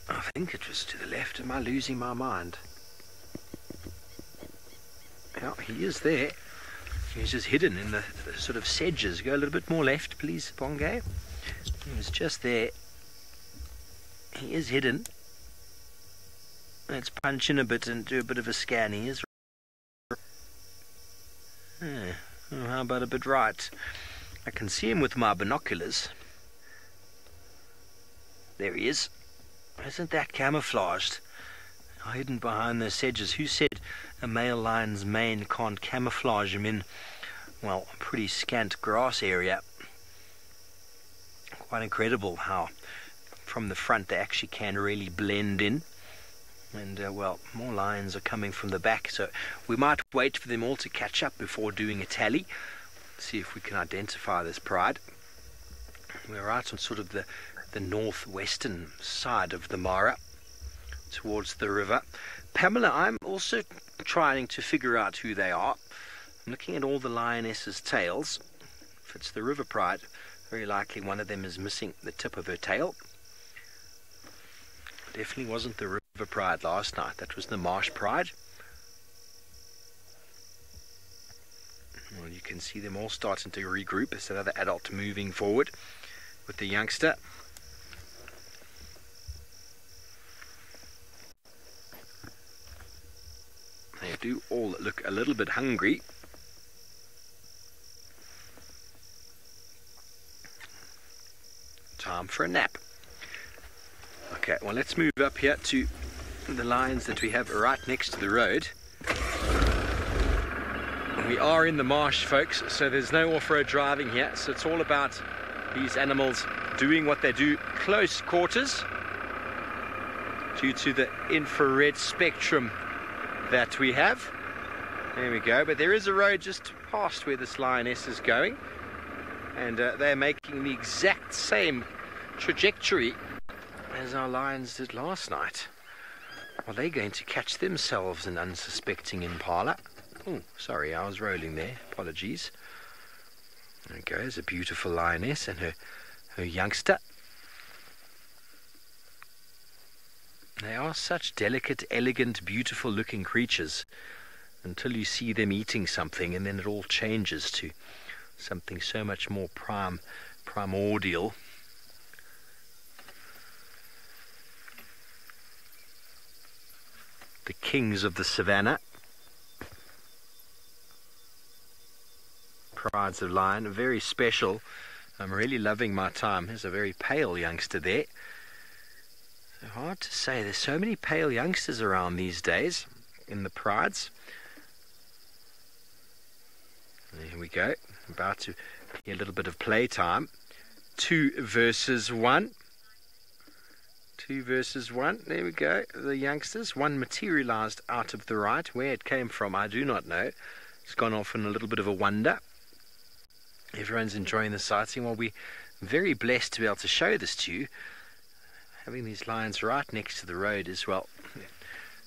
I think it was to the left. Am I losing my mind? Yeah, he is there. He's just hidden in the sort of sedges. Go a little bit more left, please, Bongay. He was just there. He is hidden. Let's punch in a bit and do a bit of a scan. He is. How about a bit right? I can see him with my binoculars. There he is. Isn't that camouflaged? Hidden behind those sedges. Who said a male lion's mane can't camouflage him in, well, a pretty scant grass area? Quite incredible how from the front they actually can really blend in. And well, more lions are coming from the back, so we might wait for them all to catch up before doing a tally. See if we can identify this pride. We're right on sort of the northwestern side of the Mara, towards the river. Pamela, I'm also trying to figure out who they are. I'm looking at all the lionesses' tails. If it's the river pride, very likely one of them is missing the tip of her tail. Definitely wasn't the river pride last night. That was the marsh pride. Well, you can see them all starting to regroup. There's another adult moving forward with the youngster. They do all look a little bit hungry. Time for a nap. Okay, well, let's move up here to the lions that we have right next to the road. We are in the marsh, folks, so there's no off-road driving here, so it's all about these animals doing what they do close quarters due to the infrared spectrum that we have. There we go, but there is a road just past where this lioness is going, and they're making the exact same trajectory as our lions did last night. Well, they're going to catch themselves an unsuspecting impala. Oh, sorry, I was rolling there. Apologies. There goes a beautiful lioness and her youngster. They are such delicate, elegant, beautiful looking creatures until you see them eating something, and then it all changes to something so much more primordial. The kings of the savannah. Prides of lion, very special. I'm really loving my time. There's a very pale youngster there. So hard to say. There's so many pale youngsters around these days in the prides. There we go. About to be a little bit of playtime. 2 versus 1. 2 versus 1. There we go. The youngsters. One materialized out of the right. Where it came from, I do not know. It's gone off in a little bit of a wonder. Everyone's enjoying the sighting. Well, we're very blessed to be able to show this to you. Having these lions right next to the road as well.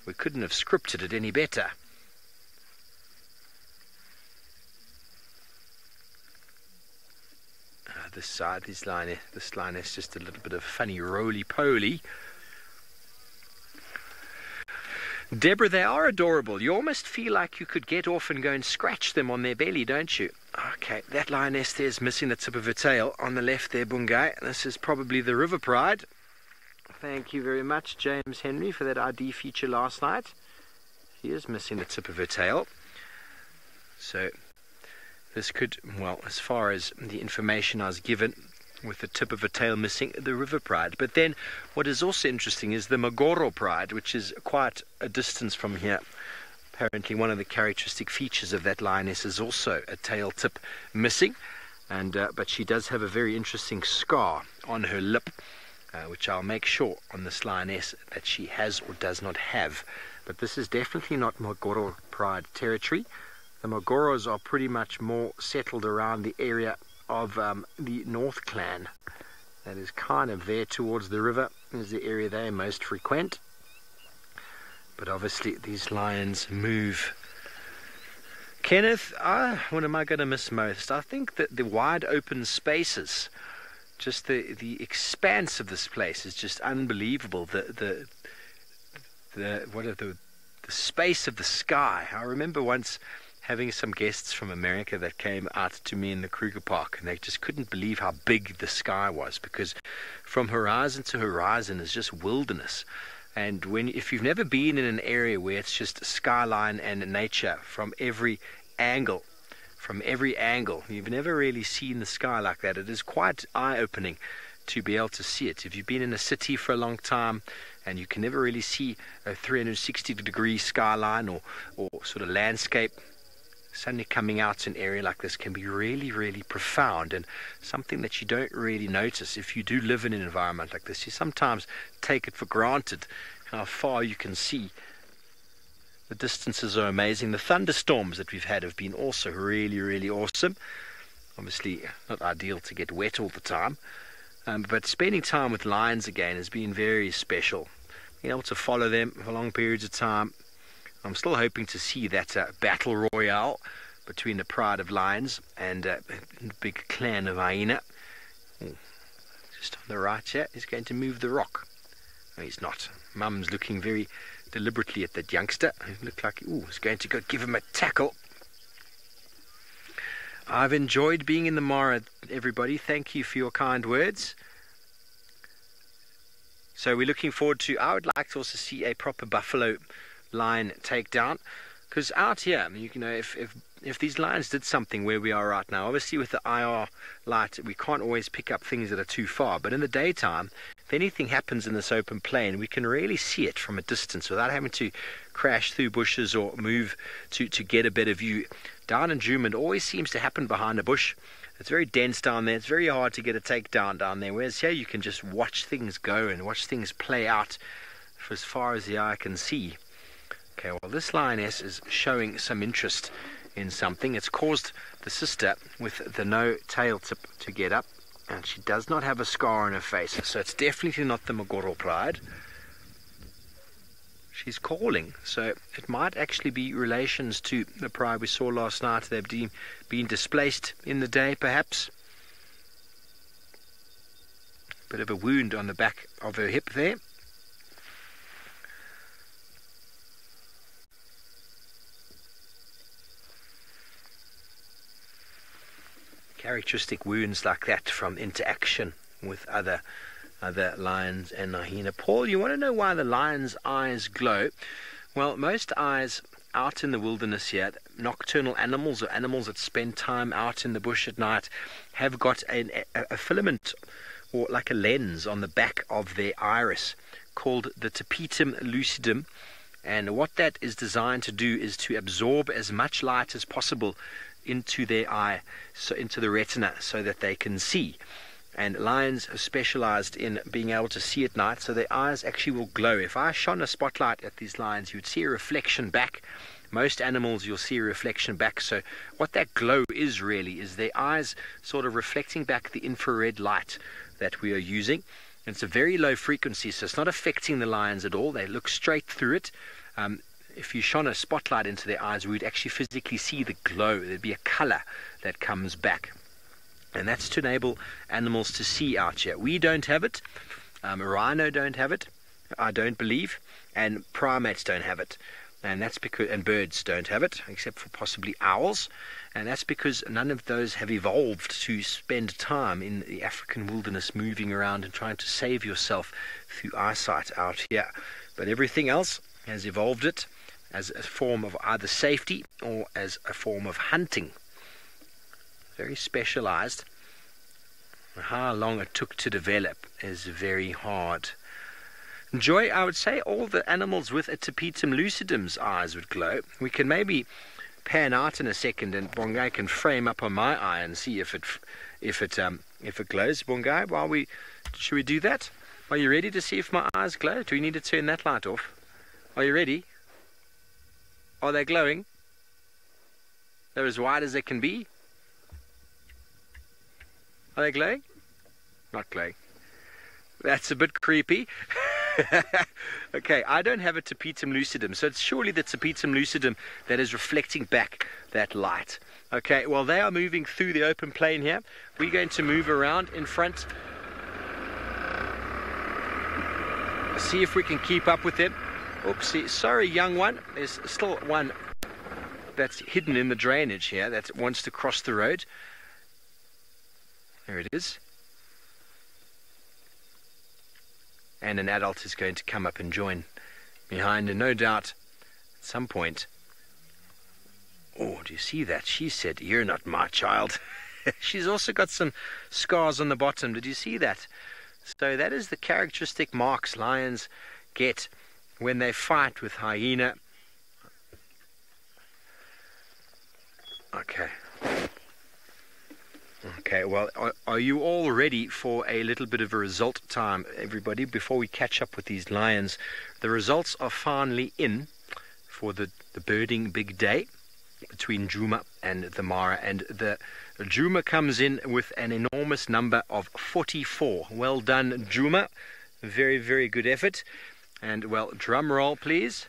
We couldn't have scripted it any better. This side, this line is just a little bit of funny roly-poly. Deborah, they are adorable. You almost feel like you could get off and go and scratch them on their belly, don't you? Okay, that lioness there is missing the tip of her tail. On the left there, Bungay. This is probably the river pride. Thank you very much, James Henry, for that ID feature last night. She is missing the tip of her tail. So this could, well, as far as the information I was given, with the tip of a tail missing, the river pride. But then what is also interesting is the Magoro pride, which is quite a distance from here. Apparently one of the characteristic features of that lioness is also a tail tip missing, and but she does have a very interesting scar on her lip, which I'll make sure on this lioness that she has or does not have. But this is definitely not Magoro pride territory. The Magoros are pretty much more settled around the area of the North Clan. That is kind of there towards the river, is the area they most frequent. But obviously these lions move. Kenneth, what am I going to miss most? I think that the wide open spaces, just the expanse of this place is just unbelievable. The space of the sky. I remember once having some guests from America that came out to me in the Kruger Park, and they just couldn't believe how big the sky was, because from horizon to horizon is just wilderness. And if you've never been in an area where it's just skyline and nature from every angle, you've never really seen the sky like that. It is quite eye-opening to be able to see it. If you've been in a city for a long time and you can never really see a 360-degree skyline or sort of landscape, suddenly coming out to an area like this can be really, really profound, and something that you don't really notice if you do live in an environment like this. You sometimes take it for granted how far you can see. The distances are amazing. The thunderstorms that we've had have been also really, really awesome. Obviously, not ideal to get wet all the time. But spending time with lions again has been very special. Being able to follow them for long periods of time. I'm still hoping to see that battle royale between the pride of lions and the big clan of hyena. Ooh, just on the right here, he's going to move the rock. No, he's not. Mum's looking very deliberately at that youngster. He looked like he's going to go give him a tackle. I've enjoyed being in the Mara, everybody. Thank you for your kind words. So we're looking forward to, I would like to also see a proper buffalo lion takedown. Because out here, you know, if these lions did something where we are right now, obviously with the IR light, we can't always pick up things that are too far. But in the daytime, if anything happens in this open plain, we can really see it from a distance without having to crash through bushes or move to get a better view. Down in Djuma, it always seems to happen behind a bush. It's very dense down there. It's very hard to get a takedown down there. Whereas here you can just watch things go and watch things play out for as far as the eye can see. Okay, well, this lioness is showing some interest in something. It's caused the sister with the no tail tip to get up, and she does not have a scar on her face, so it's definitely not the Magoro pride. She's calling, so it might actually be relations to the pride we saw last night. They've been displaced in the day, perhaps. Bit of a wound on the back of her hip there. Characteristic wounds like that from interaction with other lions and hyena. Paul, you want to know why the lion's eyes glow? Well, most eyes out in the wilderness here, nocturnal animals or animals that spend time out in the bush at night, have got a filament or like a lens on the back of their iris called the tapetum lucidum. And what that is designed to do is to absorb as much light as possible into their eye, so into the retina, so that they can see. And lions are specialized in being able to see at night, so their eyes actually will glow. If I shone a spotlight at these lions, you'd see a reflection back. Most animals, you'll see a reflection back. So what that glow is really is their eyes sort of reflecting back the infrared light that we are using. And it's a very low frequency, so it's not affecting the lions at all. They look straight through it. If you shone a spotlight into their eyes, we would actually physically see the glow. There'd be a color that comes back. And that's to enable animals to see out here. We don't have it. Rhino don't have it, I don't believe. And primates don't have it. And that's because, and birds don't have it, except for possibly owls. And that's because none of those have evolved to spend time in the African wilderness moving around and trying to save yourself through eyesight out here. But everything else has evolved it as a form of either safety or as a form of hunting. Very specialized. How long it took to develop is very hard. Joy, I would say all the animals with a tapetum lucidum's eyes would glow. We can maybe pan out in a second, and Bongai can frame up on my eye and see if it glows. Bongai, should we do that? Are you ready to see if my eyes glow? Do we need to turn that light off? Are you ready? Are they glowing? They're as wide as they can be. Are they glowing? Not glowing. That's a bit creepy. Okay, I don't have a tapetum lucidum, so it's surely the tapetum lucidum that is reflecting back that light. Okay, well, they are moving through the open plain here. We're going to move around in front. See if we can keep up with them. Oopsie, sorry, young one. There's still one that's hidden in the drainage here that wants to cross the road. There it is. And an adult is going to come up and join behind, and no doubt at some point. Oh, do you see that? She said, "You're not my child." She's also got some scars on the bottom. Did you see that? So that is the characteristic marks lions get when they fight with hyena. Okay. Okay, well, are you all ready for a little bit of a result time, everybody, before we catch up with these lions? The results are finally in for the birding big day between Juma and the Mara, and the Juma comes in with an enormous number of 44. Well done, Juma. Very, very good effort. And, well, drum roll, please.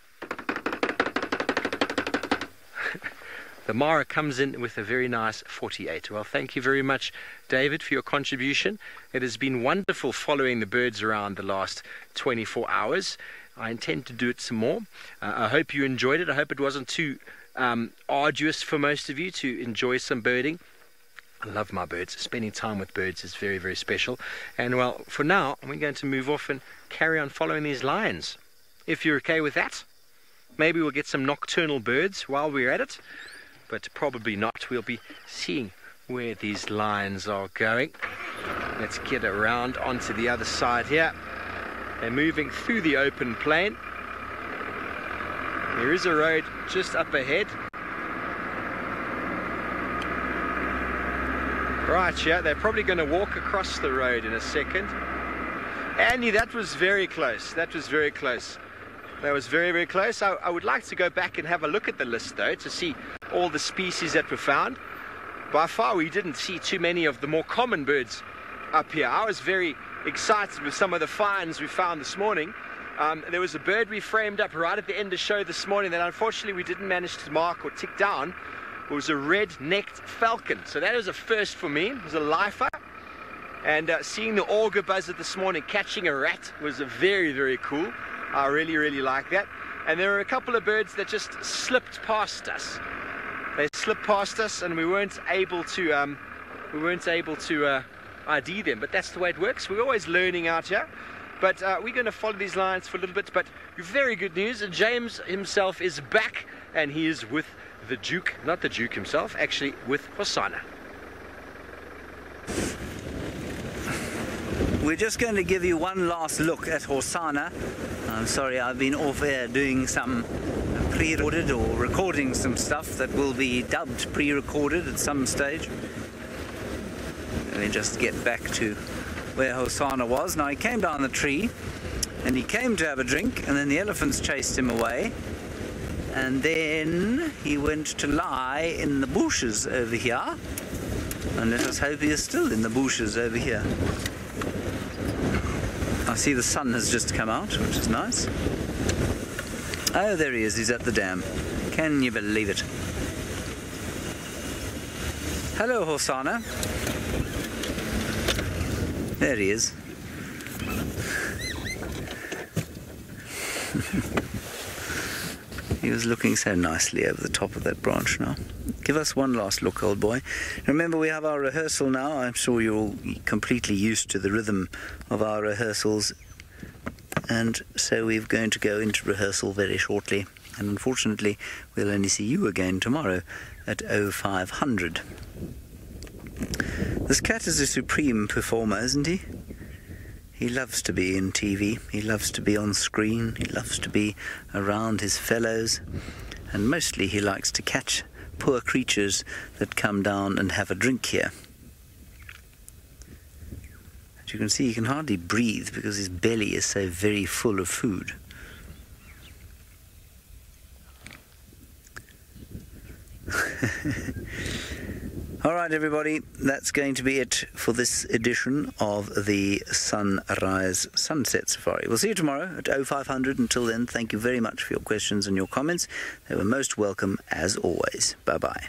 The Mara comes in with a very nice 48. Well, thank you very much, David, for your contribution. It has been wonderful following the birds around the last 24 hours. I intend to do it some more. I hope you enjoyed it. I hope it wasn't too arduous for most of you to enjoy some birding. I love my birds. Spending time with birds is very, very special. And, well, for now, we're going to move off and carry on following these lions. If you're okay with that, maybe we'll get some nocturnal birds while we're at it. But probably not. We'll be seeing where these lions are going. Let's get around onto the other side here. They're moving through the open plain. There is a road just up ahead. Right, yeah, they're probably going to walk across the road in a second. Andy, that was very close. That was very close. That was very, very close. I would like to go back and have a look at the list, though, to see all the species that were found. By far, we didn't see too many of the more common birds up here. I was very excited with some of the finds we found this morning. There was a bird we framed up right at the end of the show this morning that unfortunately we didn't manage to mark or tick down. It was a red-necked falcon. So that was a first for me. It was a lifer. And seeing the auger buzzard this morning catching a rat was very, very cool. I really, really like that. And there were a couple of birds that just slipped past us. They slipped past us, and we weren't able to ID them. But that's the way it works. We're always learning out here. But we're going to follow these lions for a little bit. But very good news. James himself is back, and he is with the Duke, not the Duke himself, actually with Hosanna. We're just going to give you one last look at Hosanna. I'm sorry, I've been off air doing some pre-recorded or recording some stuff that will be dubbed pre-recorded at some stage. Let me just get back to where Hosanna was. Now, he came down the tree and he came to have a drink, and then the elephants chased him away, and then he went to lie in the bushes over here, and let us hope he is still in the bushes over here. I see the sun has just come out, which is nice. Oh, there he is. He's at the dam. Can you believe it? Hello, Hosanna. There he is. He was looking so nicely over the top of that branch now. Give us one last look, old boy. Remember, we have our rehearsal now. I'm sure you're all completely used to the rhythm of our rehearsals. And so we're going to go into rehearsal very shortly. And unfortunately, we'll only see you again tomorrow at 0500. This cat is a supreme performer, isn't he? He loves to be in TV, he loves to be on screen, he loves to be around his fellows, and mostly he likes to catch poor creatures that come down and have a drink here. As you can see, he can hardly breathe because his belly is so very full of food. All right, everybody, that's going to be it for this edition of the Sunrise Sunset Safari. We'll see you tomorrow at 0500. Until then, thank you very much for your questions and your comments. They were most welcome, as always. Bye-bye.